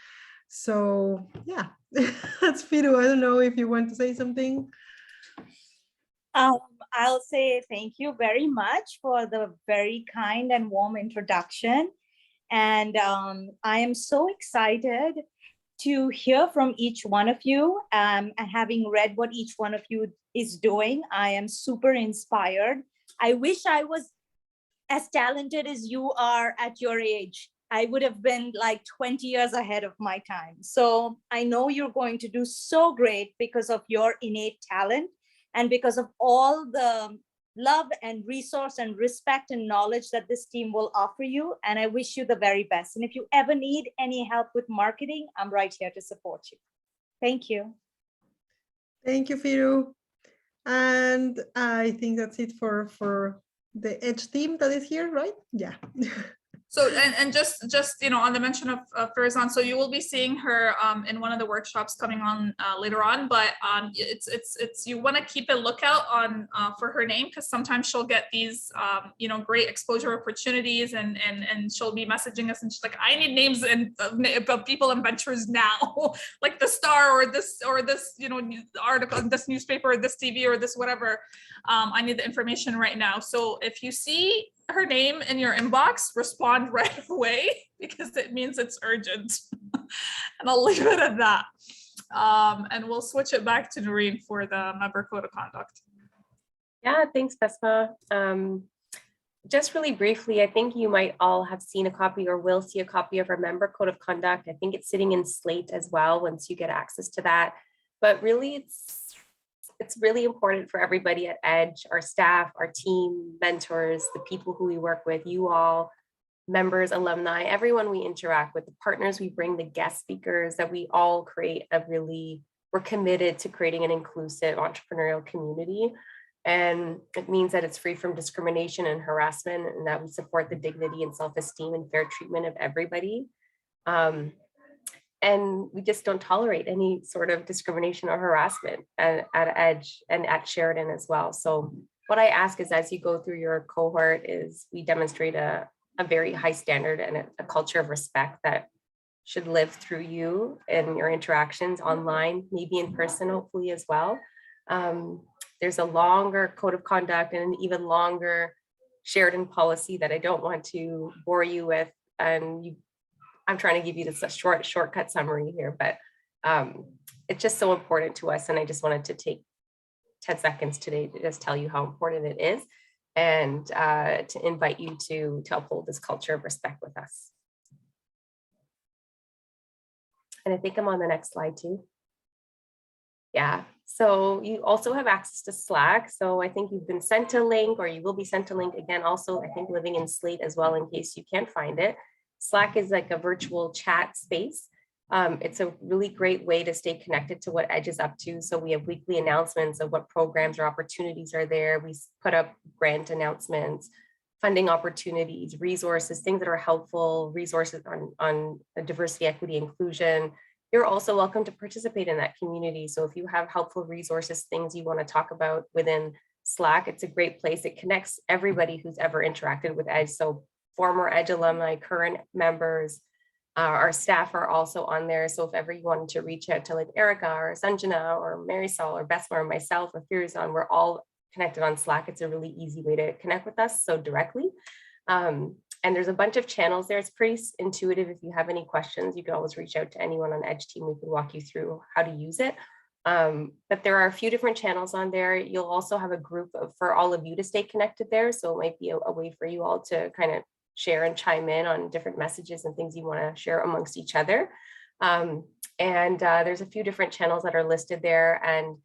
So yeah, that's Firu. I don't know if you want to say something. I'll say thank you very much for the very kind and warm introduction. And I am so excited to hear from each one of you. And having read what each one of you is doing, I am super inspired. I wish I was as talented as you are at your age. I would have been like 20 years ahead of my time. So I know you're going to do so great because of your innate talent and because of all the love and resource and respect and knowledge that this team will offer you. And I wish you the very best. And if you ever need any help with marketing, I'm right here to support you. Thank you. Thank you, Firu. And I think that's it for the Edge team that is here, right? Yeah. So and just on the mention of Farizan, so you will be seeing her in one of the workshops coming on later on, but it's you want to keep a lookout on for her name, because sometimes she'll get these great exposure opportunities and she'll be messaging us and she's like, I need names and of people and ventures now, like the Star or this article, this newspaper or this TV or this whatever. I need the information right now. So if you see her name in your inbox, respond right away because it means it's urgent. And I'll leave it at that. And we'll switch it back to Noreen for the member code of conduct. Yeah, thanks, Vespa. Just really briefly, I think you might all have seen a copy or will see a copy of our member code of conduct. I think it's sitting in Slate as well once you get access to that. But really, it's really important for everybody at Edge, our staff, our team, mentors, the people who we work with, you all, members, alumni, everyone we interact with, the partners we bring, the guest speakers, that we all create we're committed to creating an inclusive entrepreneurial community. And it means that it's free from discrimination and harassment, and that we support the dignity and self-esteem and fair treatment of everybody. And we just don't tolerate any sort of discrimination or harassment at Edge and at Sheridan as well. So what I ask is, as you go through your cohort, is we demonstrate a very high standard and a culture of respect that should live through you and your interactions online, maybe in person, hopefully as well. There's a longer code of conduct and an even longer Sheridan policy that I don't want to bore you with. And I'm trying to give you this a shortcut summary here, but it's just so important to us. And I just wanted to take 10 seconds today to just tell you how important it is and to invite you to uphold this culture of respect with us. And I think I'm on the next slide too. Yeah, so you also have access to Slack. So I think you've been sent a link, or you will be sent a link again, also, I think living in Slate as well, in case you can't find it. Slack is like a virtual chat space. It's a really great way to stay connected to what Edge is up to. So we have weekly announcements of what programs or opportunities are there. We put up grant announcements, funding opportunities, resources, things that are helpful, resources on diversity, equity, inclusion. You're also welcome to participate in that community. So if you have helpful resources, things you want to talk about within Slack, it's a great place. It connects everybody who's ever interacted with Edge. So former Edge alumni, current members, Our staff are also on there. So if ever you wanted to reach out to like Erica or Sanjana or Marisol or Besma or myself or Firzan, we're all connected on Slack. It's a really easy way to connect with us so directly. And there's a bunch of channels there. It's pretty intuitive. If you have any questions, you can always reach out to anyone on Edge team. We can walk you through how to use it. But there are a few different channels on there. You'll also have a group for all of you to stay connected there. So it might be a way for you all to kind of share and chime in on different messages and things you want to share amongst each other. There's a few different channels that are listed there, and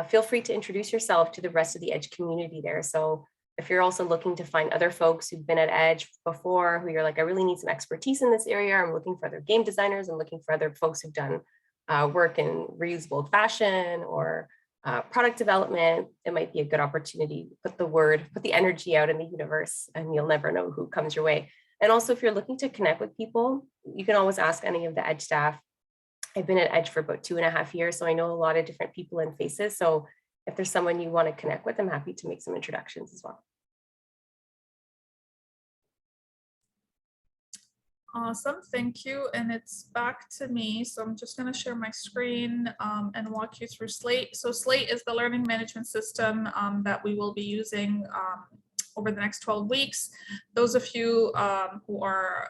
feel free to introduce yourself to the rest of the Edge community there. So if you're also looking to find other folks who've been at Edge before, who you're like, I really need some expertise in this area, I'm looking for other game designers, I'm looking for other folks who've done work in reusable fashion or product development, it might be a good opportunity to put the energy out in the universe, and you'll never know who comes your way. And also, if you're looking to connect with people, you can always ask any of the Edge staff. I've been at Edge for about 2.5 years, so I know a lot of different people and faces. So if there's someone you want to connect with, I'm happy to make some introductions as well. Awesome, thank you. And it's back to me. So I'm just going to share my screen and walk you through Slate. So Slate is the learning management system that we will be using over the next 12 weeks. Those of you who are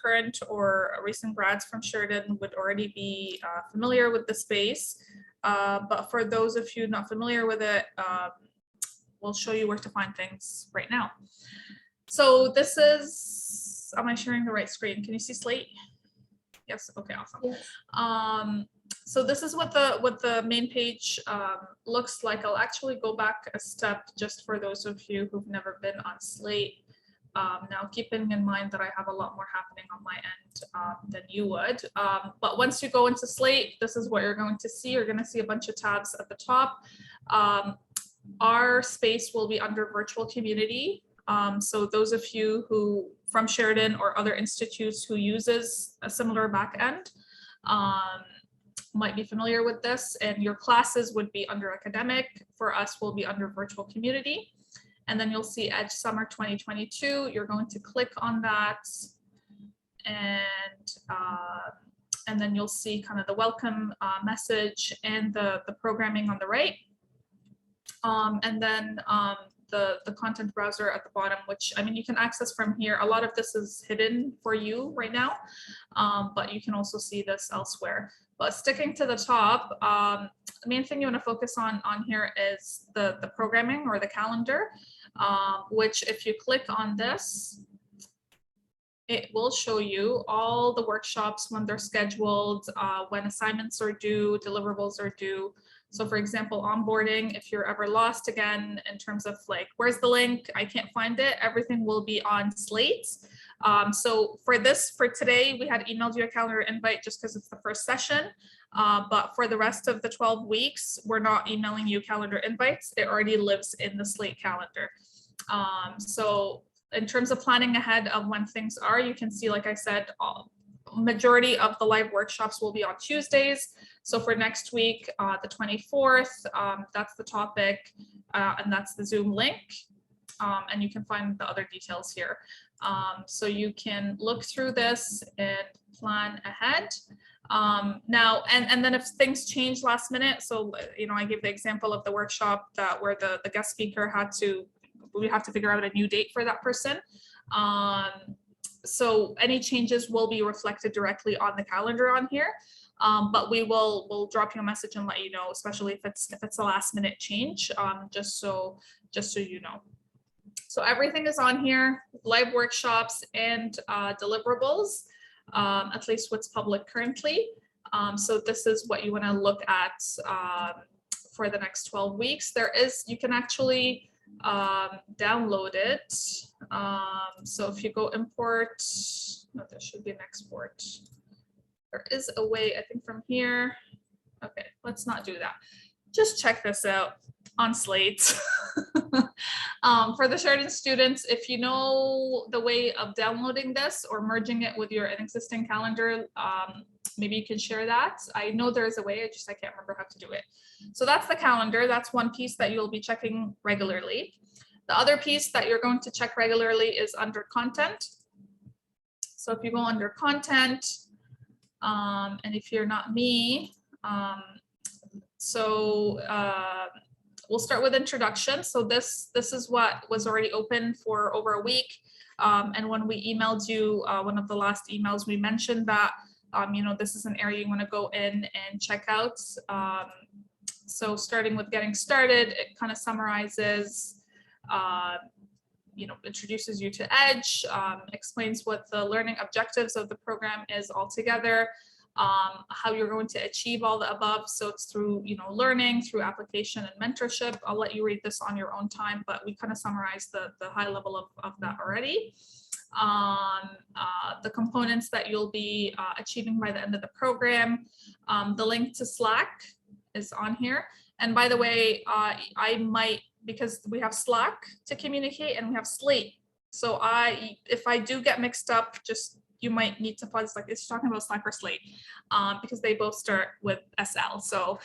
current or recent grads from Sheridan would already be familiar with the space. But for those of you not familiar with it, we'll show you where to find things right now. So this is, am I sharing the right screen? Can you see Slate? Yes, okay, awesome. Yes. So this is what the main page looks like. I'll actually go back a step just for those of you who've never been on Slate. Now, keeping in mind that I have a lot more happening on my end than you would. But once you go into Slate, this is what you're going to see. You're going to see a bunch of tabs at the top. Our space will be under virtual community. So those of you who from Sheridan or other institutes who uses a similar backend might be familiar with this, and your classes would be under academic. For us, will be under virtual community. And then you'll see Edge Summer 2022. You're going to click on that, and then you'll see kind of the welcome message and the programming on the right. And then the content browser at the bottom, which I mean, you can access from here. A lot of this is hidden for you right now, but you can also see this elsewhere. But sticking to the top, the main thing you want to focus on here is the programming or the calendar, which if you click on this, it will show you all the workshops, when they're scheduled, when assignments are due, deliverables are due. So for example, onboarding, if you're ever lost again in terms of like, where's the link? I can't find it. Everything will be on Slate. So for today, we had emailed you a calendar invite just because it's the first session. But for the rest of the 12 weeks, we're not emailing you calendar invites. It already lives in the Slate calendar. So in terms of planning ahead of when things are, you can see, like I said, majority of the live workshops will be on Tuesdays. So for next week, the 24th, that's the topic, and that's the Zoom link. And you can find the other details here. So you can look through this and plan ahead. Now, and then if things change last minute, so, you know, I gave the example of the workshop where the guest speaker we have to figure out a new date for that person. So any changes will be reflected directly on the calendar on here. But we'll drop you a message and let you know, especially if it's a last minute change, just so you know. So everything is on here, live workshops and deliverables, at least what's public currently. So this is what you want to look at for the next 12 weeks. You can actually download it. So if you go import, there should be an export. There is a way, I think, from here. Okay, let's not do that. Just check this out on Slate. For the Sheridan students, if you know the way of downloading this or merging it with your existing calendar, maybe you can share that. I know there's a way, I can't remember how to do it. So that's the calendar. That's one piece that you'll be checking regularly. The other piece that you're going to check regularly is under content. So if you go under content, and if you're not me, we'll start with introduction. So this is what was already open for over a week. And when we emailed you, one of the last emails, we mentioned that, you know, this is an area you want to go in and check out. So starting with getting started, it kind of summarizes, you know, introduces you to EDGE, explains what the learning objectives of the program is altogether, how you're going to achieve all the above. So it's through, you know, learning, through application and mentorship. I'll let you read this on your own time, but we kind of summarized the high level of that already. The components that you'll be achieving by the end of the program. The link to Slack is on here. And by the way, I might, because we have Slack to communicate and we have Slate. So if I do get mixed up, just, you might need to pause, like, it's talking about Slack or Slate, because they both start with SL. So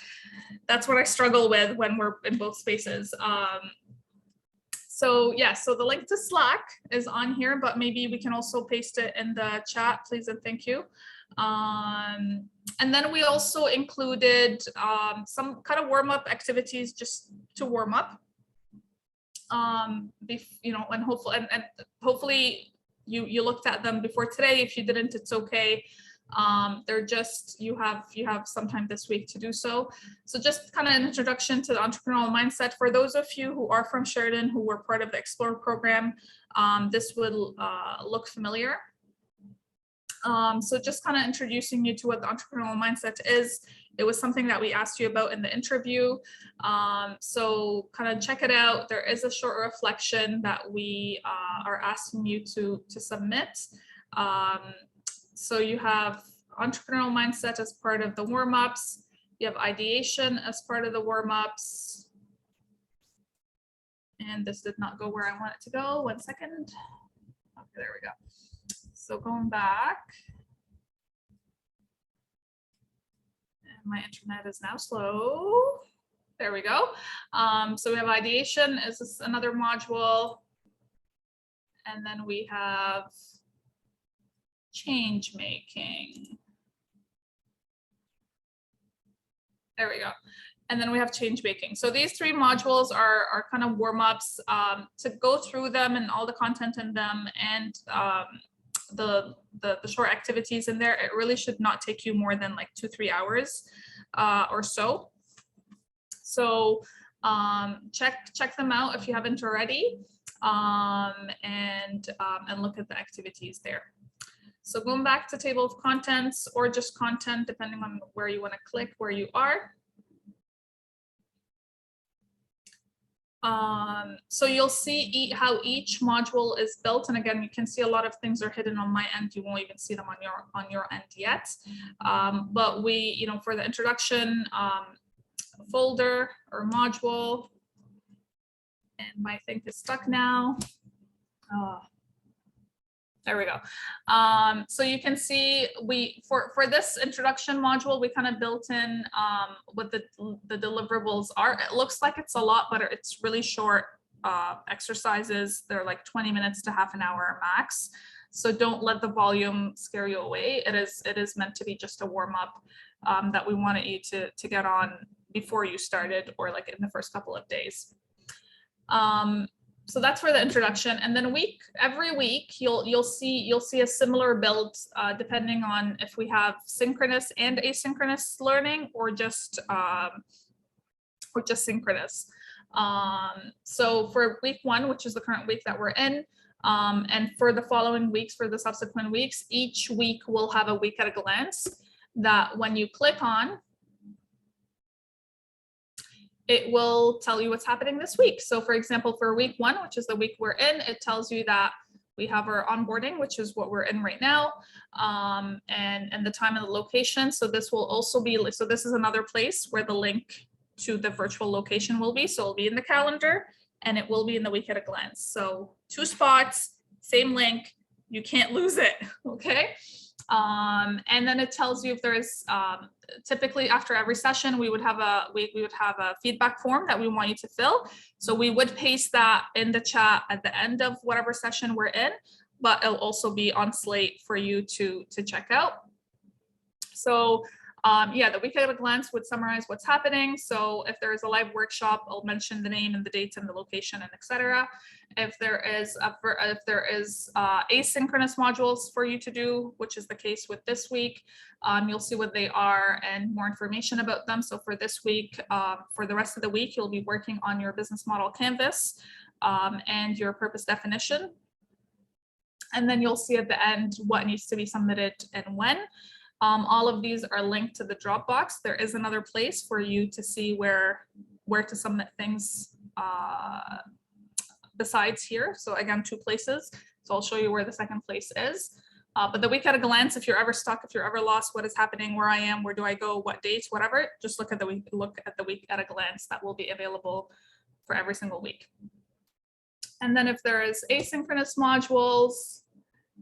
that's what I struggle with when we're in both spaces. So yeah, so the link to Slack is on here, but maybe we can also paste it in the chat, please and thank you. And then we also included some kind of warm-up activities just to warm up. You know, and hopefully you looked at them before today. If you didn't, it's okay. They're just, you have some time this week to do so. So just kind of an introduction to the entrepreneurial mindset. For those of you who are from Sheridan, who were part of the Explore program, this will look familiar. So just kind of introducing you to what the entrepreneurial mindset is. It was something that we asked you about in the interview. So kind of check it out. There is a short reflection that we are asking you to submit. So you have entrepreneurial mindset as part of the warm-ups. You have ideation as part of the warm-ups. And this did not go where I want it to go. 1 second. Okay, there we go. So going back. And my internet is now slow. There we go. So we have ideation is another module. And then we have change making. There we go. And then we have change making. So these three modules are kind of warm-ups to go through them and all the content in them, and the short activities in there. It really should not take you more than like 2-3 hours or so. So check them out if you haven't already, and look at the activities there. So going back to table of contents, or just content, depending on where you want to click, where you are. So you'll see how each module is built, and again, you can see a lot of things are hidden on my end. You won't even see them on your end yet. But we, you know, for the introduction folder or module, and my thing is stuck now. There we go. So you can see for this introduction module, we kind of built in what the deliverables are. It looks like it's a lot, but it's really short exercises. They're like 20 minutes to half an hour max. So don't let the volume scare you away. It is meant to be just a warm up that we wanted you to get on before you started, or like in the first couple of days. So that's for the introduction, and then every week you'll see a similar build depending on if we have synchronous and asynchronous learning, or just synchronous. So for week 1, which is the current week that we're in, and for the following weeks, for the subsequent weeks, each week will have a week at a glance that when you click on, it will tell you what's happening this week. So for example, for week 1, which is the week we're in, it tells you that we have our onboarding, which is what we're in right now, and the time and the location. So this will also be, so this is another place where the link to the virtual location will be. So it'll be in the calendar, and it will be in the week at a glance. So 2 spots, same link, you can't lose it, okay? And then it tells you if there's typically after every session we would have a feedback form that we want you to fill. So we would paste that in the chat at the end of whatever session we're in, but it'll also be on Slate for you to check out. So yeah, the week at a glance would summarize what's happening. So if there is a live workshop, I'll mention the name and the dates and the location and etc. If there is asynchronous modules for you to do, which is the case with this week, you'll see what they are and more information about them. So for this week, for the rest of the week, you'll be working on your business model canvas and your purpose definition. And then you'll see at the end what needs to be submitted and when. All of these are linked to the Dropbox. There is another place for you to see where to submit things besides here. So again, 2 places. So I'll show you where the second place is. But the week at a glance, if you're ever stuck, if you're ever lost, what is happening, where I am, where do I go, what dates, whatever, just look at the week at a glance. That will be available for every single week. And then if there is asynchronous modules,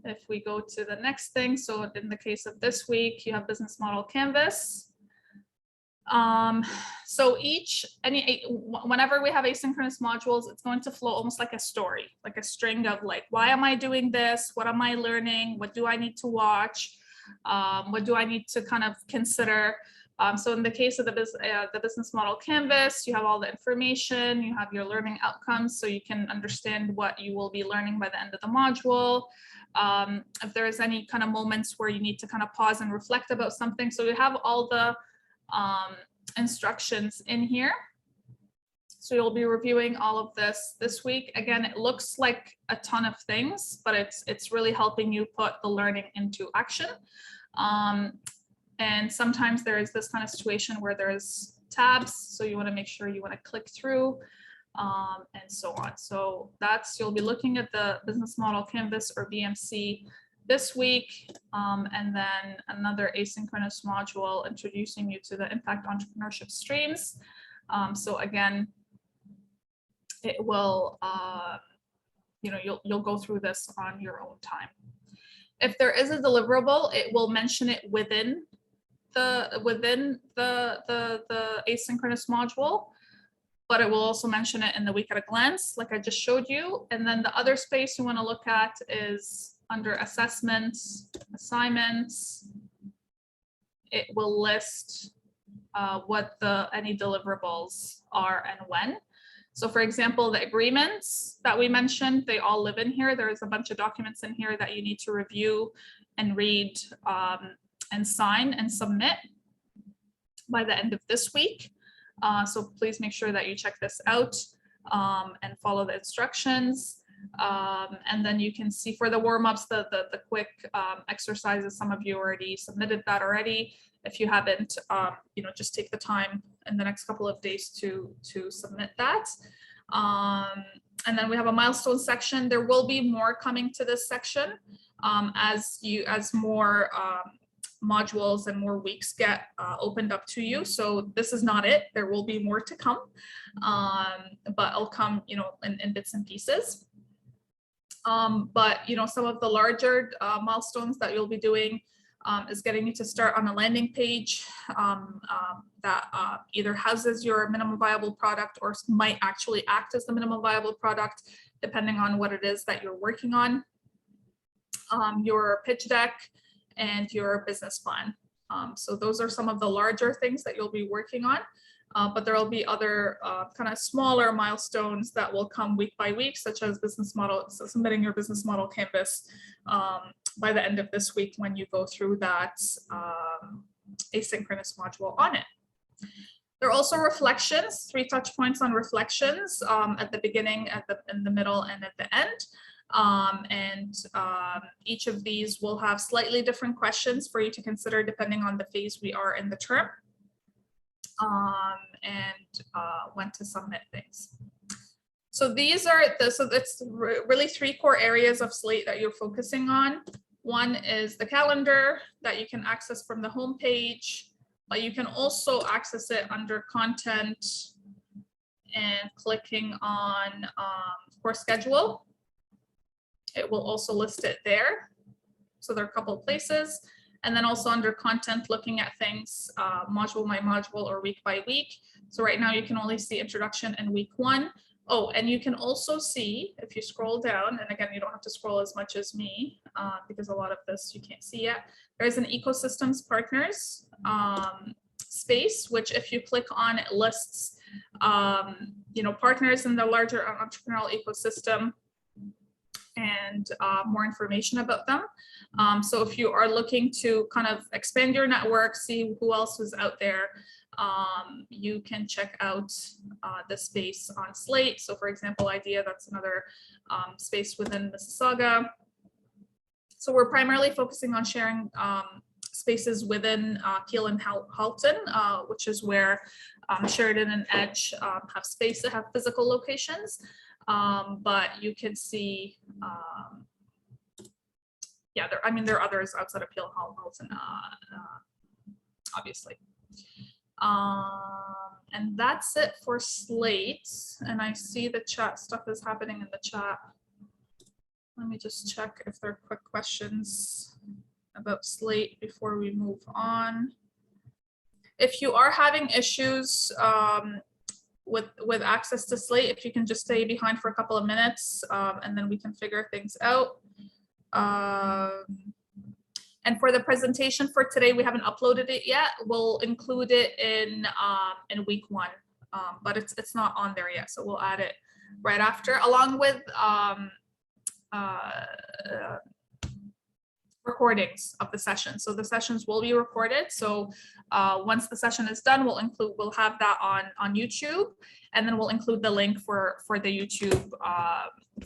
if we go to the next thing, so in the case of this week, you have business model canvas. So whenever we have asynchronous modules, it's going to flow almost like a story, like a string of like, why am I doing this? What am I learning? What do I need to watch? What do I need to kind of consider? So in the case of the business model canvas, you have all the information, you have your learning outcomes, so you can understand what you will be learning by the end of the module. If there is any kind of moments where you need to kind of pause and reflect about something. So you have all the instructions in here. So you'll be reviewing all of this week. Again, it looks like a ton of things, but it's really helping you put the learning into action. And sometimes there is this kind of situation where there's tabs, so you want to make sure you want to click through and so on. So you'll be looking at the business model canvas or BMC this week, and then another asynchronous module introducing you to the impact entrepreneurship streams. So again, it will, you'll go through this on your own time. If there is a deliverable, it will mention it within the asynchronous module, but it will also mention it in the week at a glance, like I just showed you. And then the other space you want to look at is under assessments, assignments. It will list what any deliverables are and when. So for example, the agreements that we mentioned, they all live in here. There is a bunch of documents in here that you need to review and read and sign and submit by the end of this week. So please make sure that you check this out and follow the instructions. And then you can see for the warm-ups, the quick exercises, some of you already submitted that already. If you haven't, just take the time in the next couple of days to submit that. And then we have a milestone section. There will be more coming to this section as more modules and more weeks get opened up to you. So this is not it. There will be more to come, but it'll come, in bits and pieces. But some of the larger milestones that you'll be doing is getting you to start on a landing page that either houses your minimum viable product or might actually act as the minimum viable product, depending on what it is that you're working on, your pitch deck, and your business plan. So those are some of the larger things that you'll be working on. But there will be other kind of smaller milestones that will come week by week, such as submitting your business model canvas by the end of this week when you go through that asynchronous module on it. There are also reflections, 3 touch points on reflections at the beginning, in the middle, and at the end. Each of these will have slightly different questions for you to consider depending on the phase we are in the term. When to submit things. So these are it's really 3 core areas of Slate that you're focusing on. One is the calendar that you can access from the home page, but you can also access it under content and clicking on course schedule. It will also list it there. So there are a couple of places. And then also under content, looking at things module by module or week by week. So right now you can only see introduction in week 1, Oh, and you can also see, if you scroll down, and again, you don't have to scroll as much as me because a lot of this you can't see yet. There's an ecosystems partners space, which if you click on, it lists partners in the larger entrepreneurial ecosystem and more information about them. So if you are looking to kind of expand your network, see who else is out there, you can check out the space on Slate. So for example, IDEA, that's another space within Mississauga. So we're primarily focusing on sharing spaces within Peel and Halton, which is where Sheridan and Edge have space that have physical locations. But you can see, there are others outside of Peel and Halton, obviously. And that's it for Slate. And I see the chat stuff is happening in the chat. Let me just check if there are quick questions about Slate before we move on. If you are having issues with access to Slate, if you can just stay behind for a couple of minutes and then we can figure things out. And for the presentation for today, we haven't uploaded it yet. We'll include it in week 1, but it's not on there yet. So we'll add it right after, along with recordings of the session. So the sessions will be recorded. So once the session is done, we'll have that on YouTube, and then we'll include the link for the YouTube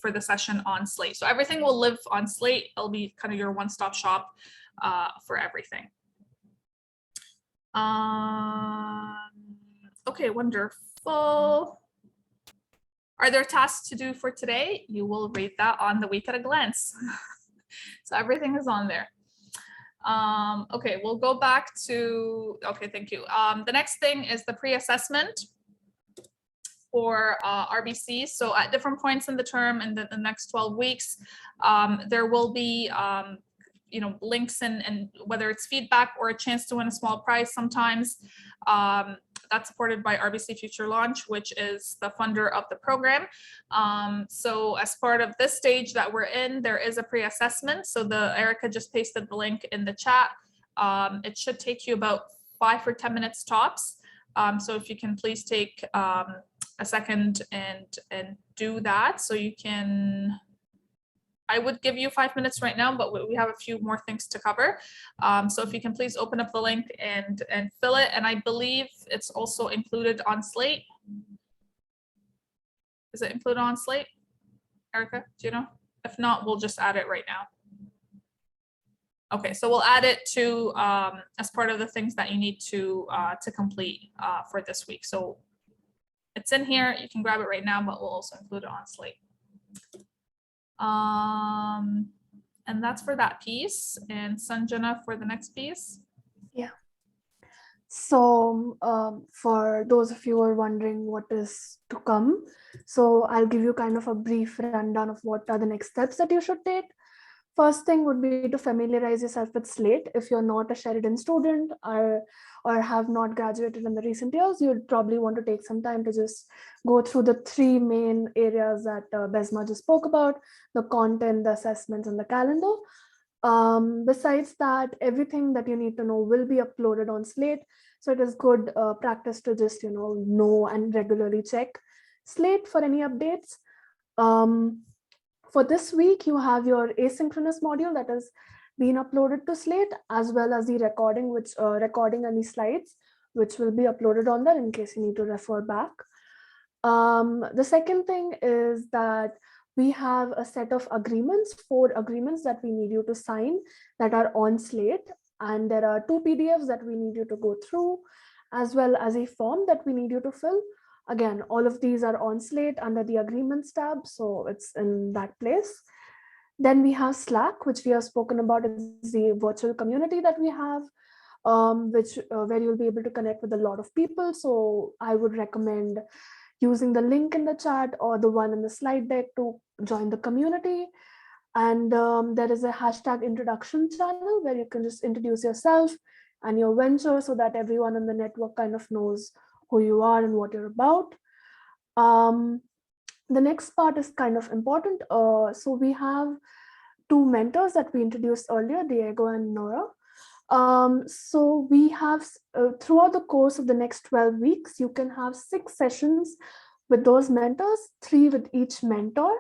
for the session on Slate. So everything will live on Slate. It'll be kind of your one-stop shop for everything. Okay, wonderful. Are there tasks to do for today? You will read that on the week at a glance. So everything is on there. Okay, we'll go back to, okay, thank you. The next thing is the pre-assessment for RBC. So at different points in the term in the next 12 weeks, there will be links and whether it's feedback or a chance to win a small prize sometimes. That's supported by RBC Future Launch, which is the funder of the program. So as part of this stage that we're in, there is a pre-assessment. So Erica just pasted the link in the chat. It should take you about 5 or 10 minutes tops. So if you can please take a second and do that, so you can. I would give you 5 minutes right now, but we have a few more things to cover. So if you can please open up the link and fill it. And I believe it's also included on Slate. Is it included on Slate? Erica, do you know? If not, we'll just add it right now. Okay, so we'll add it to as part of the things that you need to complete for this week. So it's in here. You can grab it right now, but we'll also include it on Slate. And that's for that piece. And Sanjana for the next piece. Yeah. So for those of you who are wondering what is to come, so I'll give you kind of a brief rundown of what are the next steps that you should take. First thing would be to familiarize yourself with Slate. If you're not a Sheridan student or have not graduated in the recent years, you'd probably want to take some time to just go through the 3 main areas that Besma just spoke about: the content, the assessments, and the calendar. Besides that, everything that you need to know will be uploaded on Slate. So it is good practice to just know and regularly check Slate for any updates. For this week, you have your asynchronous module that has been uploaded to Slate, as well as the recording, recording and the slides, which will be uploaded on there in case you need to refer back. The second thing is that we have a set of agreements, 4 agreements that we need you to sign that are on Slate. And there are 2 PDFs that we need you to go through, as well as a form that we need you to fill. Again, all of these are on Slate under the agreements tab, so it's in that place. Then we have Slack, which we have spoken about. It's the virtual community that we have, where you'll be able to connect with a lot of people. So I would recommend using the link in the chat or the one in the slide deck to join the community. And there is a hashtag introduction channel where you can just introduce yourself and your venture so that everyone in the network kind of knows who you are and what you're about. The next part is kind of important. So we have two mentors that we introduced earlier, Diego and Nora. So we have, throughout the course of the next 12 weeks, you can have 6 sessions with those mentors, 3 with each mentor.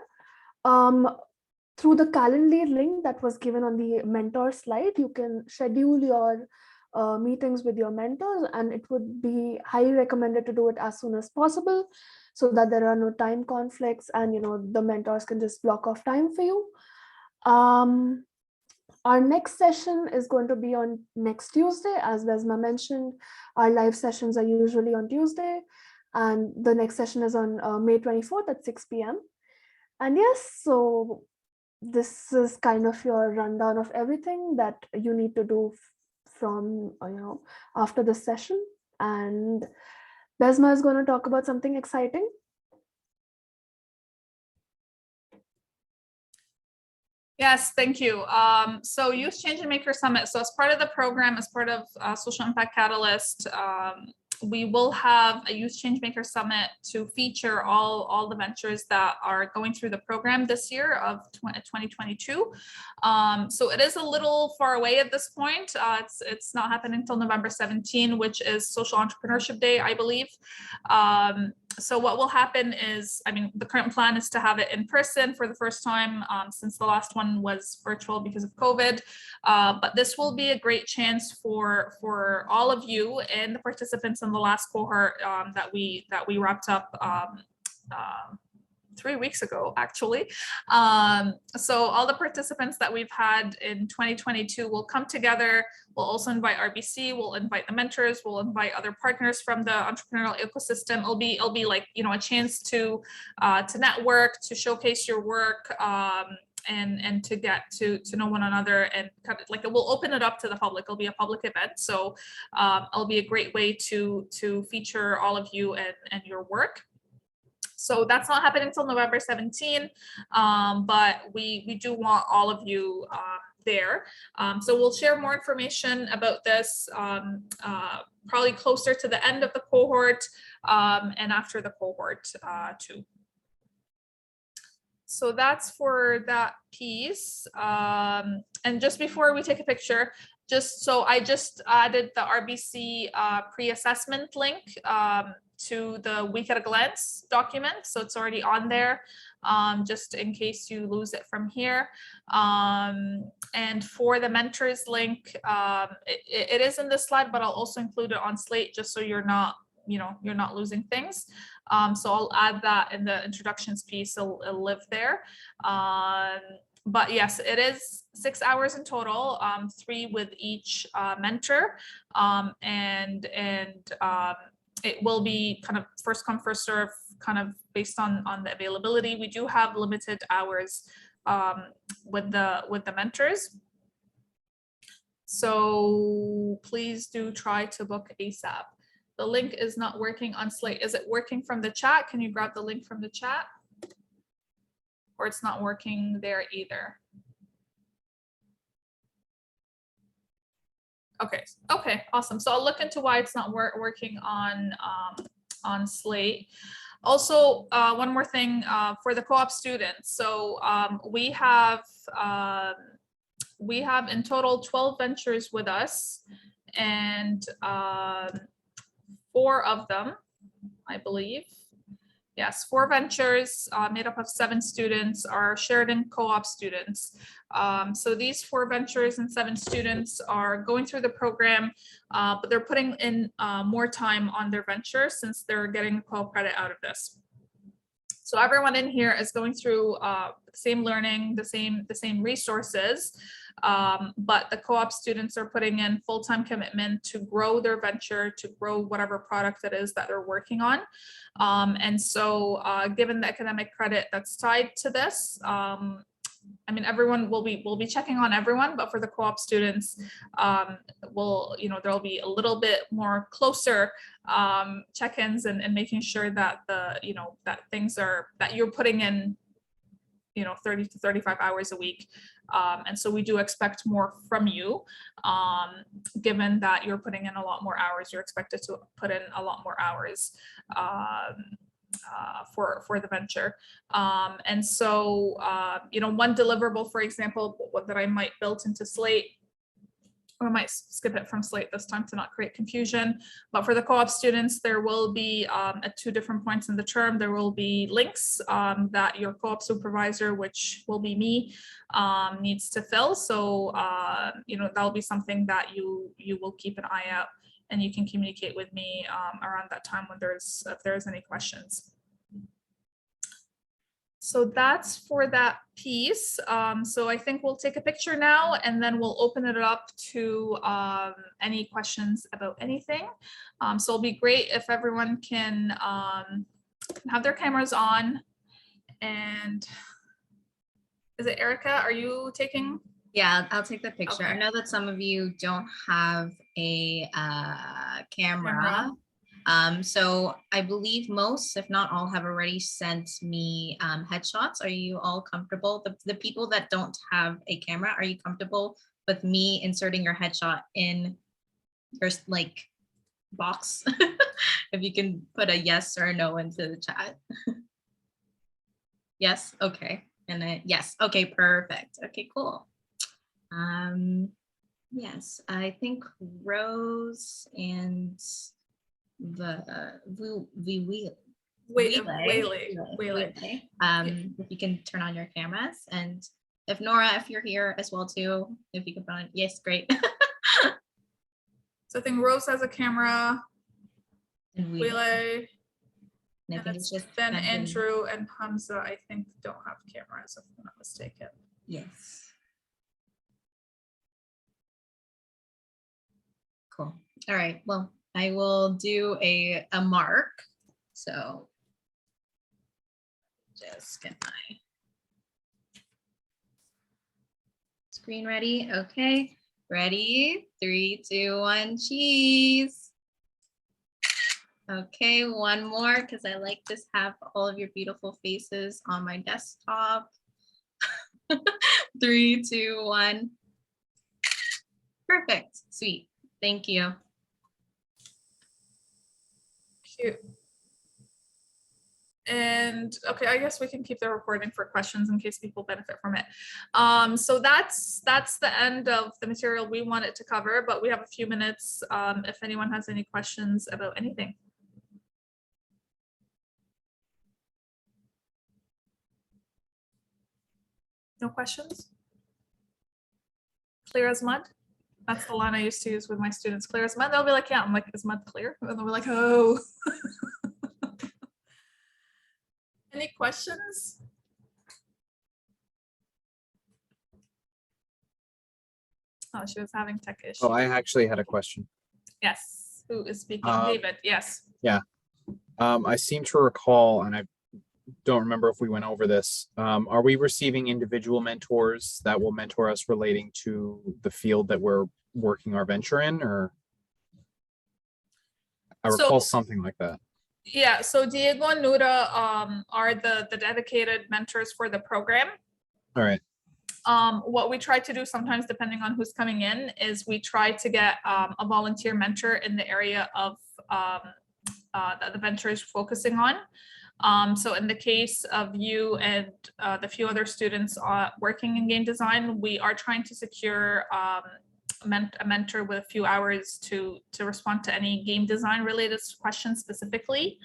Through the Calendly link that was given on the mentor slide, you can schedule your meetings with your mentors, and it would be highly recommended to do it as soon as possible so that there are no time conflicts and the mentors can just block off time for you. Our next session is going to be on next Tuesday. As Vesma mentioned, our live sessions are usually on Tuesday, and the next session is on May 24th at 6 p.m. And yes, so this is kind of your rundown of everything that you need to do from after this session. And Vesma is going to talk about something exciting. Yes, thank you. So Youth Change and Maker Summit. So as part of the program, as part of Social Impact Catalyst, we will have a Youth Change Maker Summit to feature all the ventures that are going through the program this year of 2022. So it is a little far away at this point. It's not happening until November 17, which is Social Entrepreneurship Day, I believe. So what will happen is, the current plan is to have it in person for the first time since the last one was virtual because of COVID. But this will be a great chance for all of you and the participants in the last cohort that we wrapped up 3 weeks ago, actually. So all the participants that we've had in 2022 will come together. We'll also invite RBC, we'll invite the mentors, we'll invite other partners from the entrepreneurial ecosystem. It'll be like, a chance to network, to showcase your work, and to get to know one another, and kind of like, we'll open it up to the public. It'll be a public event. So it'll be a great way to feature all of you and your work. So that's not happening until November 17, but we do want all of you there. So we'll share more information about this probably closer to the end of the cohort and after the cohort too. So that's for that piece. And just before we take a picture, I just added the RBC pre-assessment link to the Week at a Glance document. So it's already on there, just in case you lose it from here. And for the mentors link, it is in this slide, but I'll also include it on Slate just so you're not losing things. So I'll add that in the introductions piece. It'll live there. But yes, it is 6 hours in total, 3 with each mentor, and it will be kind of first come, first serve, kind of based on the availability. We do have limited hours with the mentors. So please do try to book ASAP. The link is not working on Slate. Is it working from the chat? Can you grab the link from the chat? Or it's not working there either. Okay, awesome. So I'll look into why it's not working on Slate. Also, one more thing for the co-op students. So we have in total 12 ventures with us, and 4 of them, I believe. Yes, 4 ventures made up of 7 students are Sheridan co-op students. So these 4 ventures and 7 students are going through the program, but they're putting in more time on their venture since they're getting co-op credit out of this. So everyone in here is going through the same learning, the same resources, but the co-op students are putting in full-time commitment to grow their venture, to grow whatever product it is that they're working on. And so given the academic credit that's tied to this, everyone will be checking on everyone, but for the co-op students, there'll be a little bit more closer check-ins and making sure that that you're putting in 30 to 35 hours a week. And so we do expect more from you, given that you're putting in a lot more hours. You're expected to put in a lot more hours. for the venture. And so, you know, one deliverable, for example, that I might build into Slate, or I might skip it from Slate this time to not create confusion. But for the co-op students, there will be at 2 different points in the term, there will be links that your co-op supervisor, which will be me, needs to fill. So, you know, that'll be something that you will keep an eye out, and you can communicate with me around that time when if there's any questions. So that's for that piece. So I think we'll take a picture now, and then we'll open it up to any questions about anything. So it'll be great if everyone can have their cameras on. And is it Erica? Are you taking? Yeah, I'll take the picture. Okay. I know that some of you don't have a camera. So I believe most, if not all, have already sent me headshots. Are you all comfortable? The people that don't have a camera, are you comfortable with me inserting your headshot in your like box? If you can put a yes or a no into the chat. Yes, okay. And then yes, okay, perfect. Okay, cool. Yes, I think Rose and Waylay. If you can turn on your cameras, and if Nora, if you're here as well too, if you can put on, yes, great. So I think Rose has a camera, and Waylay, and I and think it's it's just then Ben. Andrew and Hamza, I think, don't have cameras, if I'm not mistaken. Yes. Cool. All right. Well, I will do a mark. So just get my screen ready. Okay. Ready? 3, 2, 1, cheese. Okay, one more, because I like to have all of your beautiful faces on my desktop. 3, 2, 1. Perfect. Sweet. Thank you. Cute. And okay, I guess we can keep the recording for questions in case people benefit from it. So that's the end of the material we wanted to cover, but we have a few minutes if anyone has any questions about anything. No questions? Clear as mud? That's the line I used to use with my students. Clear as mud? They'll be like, yeah. I'm like, is mud clear? And they'll be like, oh. Any questions? Oh, she was having tech issues. Oh, I actually had a question. Yes. Who is speaking? David. Yes. Yeah. I seem to recall, and I don't remember if we went over this. Are we receiving individual mentors that will mentor us relating to the field that we're working our venture in, or I recall something like that. Yeah, so Diego and Nuda are the dedicated mentors for the program. All right. What we try to do sometimes, depending on who's coming in, is we try to get a volunteer mentor in the area of that the venture is focusing on. So in the case of you and the few other students working in game design, we are trying to secure a mentor with a few hours to respond to any game design related questions specifically.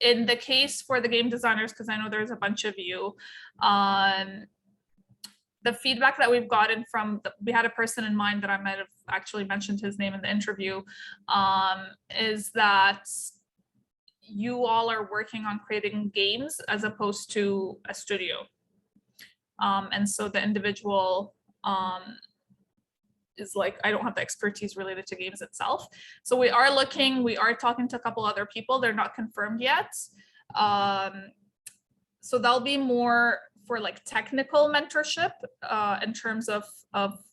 In the case for the game designers, because I know there's a bunch of you, the feedback that we've gotten from, we had a person in mind that I might have actually mentioned his name in the interview, is that you all are working on creating games as opposed to a studio. And so the individual is like, I don't have the expertise related to games itself. So we are talking to a couple other people. They're not confirmed yet. So that'll be more for like technical mentorship in terms of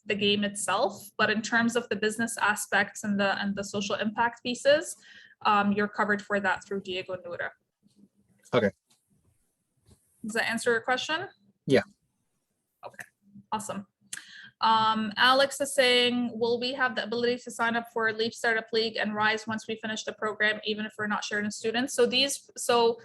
the game itself, but in terms of the business aspects and the social impact pieces, you're covered for that through Diego and Nuda. Okay. Does that answer your question? Yeah. Okay, awesome. Alex is saying, will we have the ability to sign up for Leap Startup League and Rise once we finish the program, even if we're not Sheridan students? So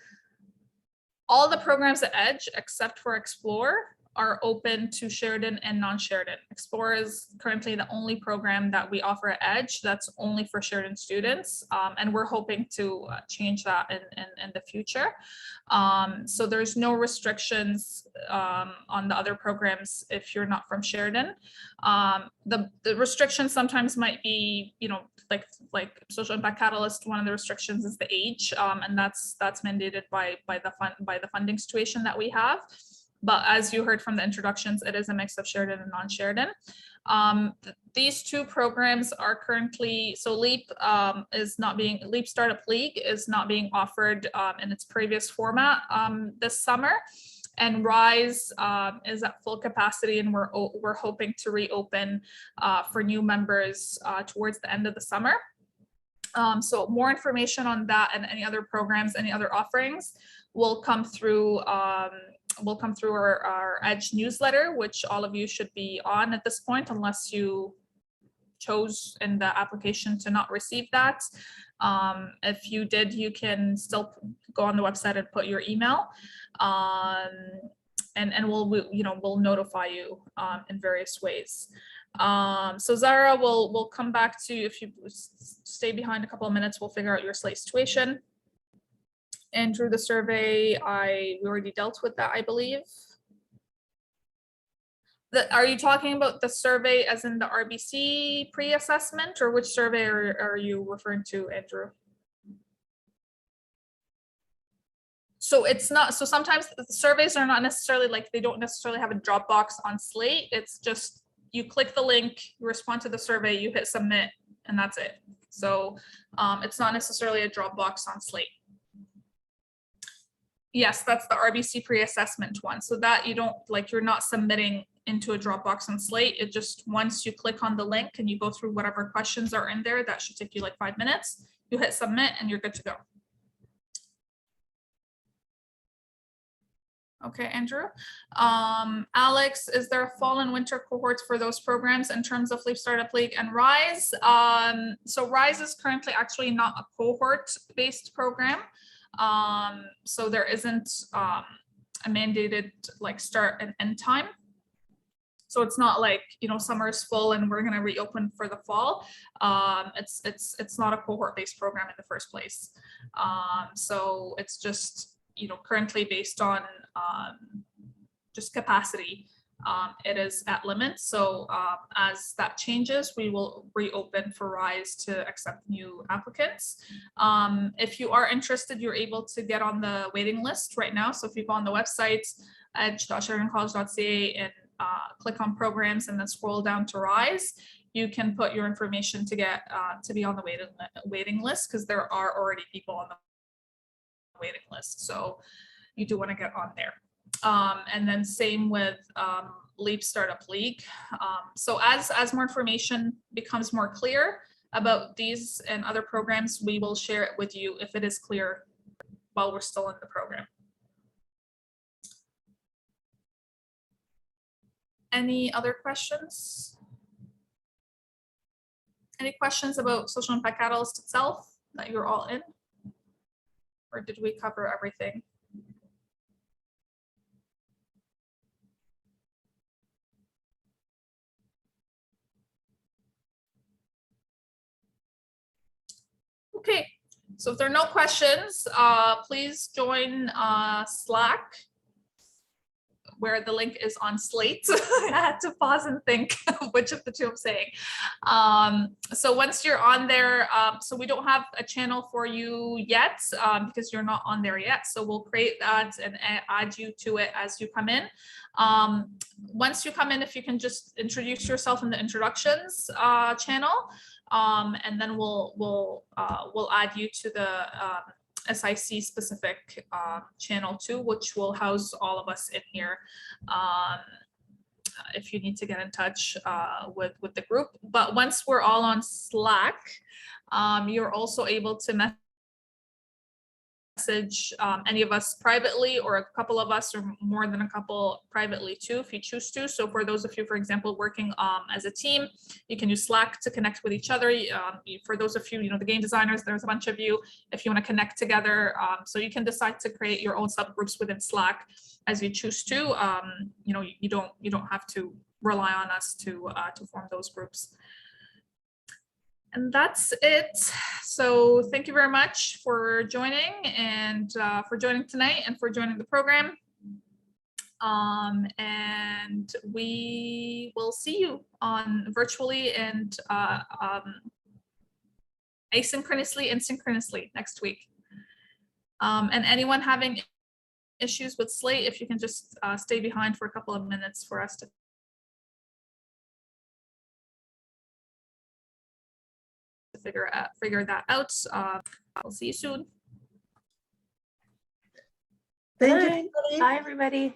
all the programs at Edge, except for Explore, are open to Sheridan and non-Sheridan. Explore is currently the only program that we offer at Edge that's only for Sheridan students, and we're hoping to change that in the future. So there's no restrictions on the other programs if you're not from Sheridan. The restrictions sometimes might be, like Social Impact Catalyst, one of the restrictions is the age, and that's mandated by the funding situation that we have. But as you heard from the introductions, it is a mix of Sheridan and non-Sheridan. These two programs are currently, so Leap Startup League is not being offered in its previous format this summer. And Rise is at full capacity, and we're hoping to reopen for new members towards the end of the summer. So more information on that and any other programs, any other offerings will come through our Edge newsletter, which all of you should be on at this point, unless you chose in the application to not receive that. If you did, you can still go on the website and put your email, and we'll notify you in various ways. So Zara, we'll come back to you. If you stay behind a couple of minutes, we'll figure out your slate situation. Andrew, the survey, we already dealt with that, I believe. Are you talking about the survey as in the RBC pre-assessment, or which survey are you referring to, Andrew? So it's not, so sometimes the surveys are not necessarily they don't necessarily have a Dropbox on Slate. It's just, you click the link, you respond to the survey, you hit submit, and that's it. So it's not necessarily a Dropbox on Slate. Yes, that's the RBC pre-assessment one. So that you don't, you're not submitting into a Dropbox on Slate. It just, once you click on the link and you go through whatever questions are in there, that should take you 5 minutes. You hit submit and you're good to go. Okay, Andrew. Alex, is there a fall and winter cohorts for those programs in terms of Leap Startup League and Rise? So Rise is currently actually not a cohort-based program. So there isn't a mandated start and end time. So it's not summer is full and we're going to reopen for the fall. It's not a cohort-based program in the first place. So it's just currently based on just capacity. It is at limits. So as that changes, we will reopen for Rise to accept new applicants. If you are interested, you're able to get on the waiting list right now. So if you go on the website, edge.sheridancollege.ca, and click on programs and then scroll down to Rise, you can put your information to get to be on the waiting list, because there are already people on the waiting list. So you do want to get on there. And then same with Leap Startup League. So as more information becomes more clear about these and other programs, we will share it with you if it is clear while we're still in the program. Any other questions? Any questions about Social Impact Catalyst itself that you're all in? Or did we cover everything? Okay, so if there are no questions, please join Slack, where the link is on Slate. I had to pause and think which of the two I'm saying. So once you're on there, so we don't have a channel for you yet because you're not on there yet. So we'll create that and add you to it as you come in. Once you come in, if you can just introduce yourself in the introductions channel, and then we'll add you to the SIC specific channel too, which will house all of us in here if you need to get in touch with the group. But once we're all on Slack, you're also able to message any of us privately, or a couple of us, or more than a couple privately too, if you choose to. So for those of you, for example, working as a team, you can use Slack to connect with each other. For those of you, the game designers, there's a bunch of you, if you want to connect together. So you can decide to create your own subgroups within Slack as you choose to. You don't have to rely on us to form those groups. And that's it. So thank you very much for joining, and for joining tonight, and for joining the program. And we will see you on virtually and asynchronously and synchronously next week. And anyone having issues with Slate, if you can just stay behind for a couple of minutes for us to figure that out. I'll see you soon. Thank you. Bye, everybody.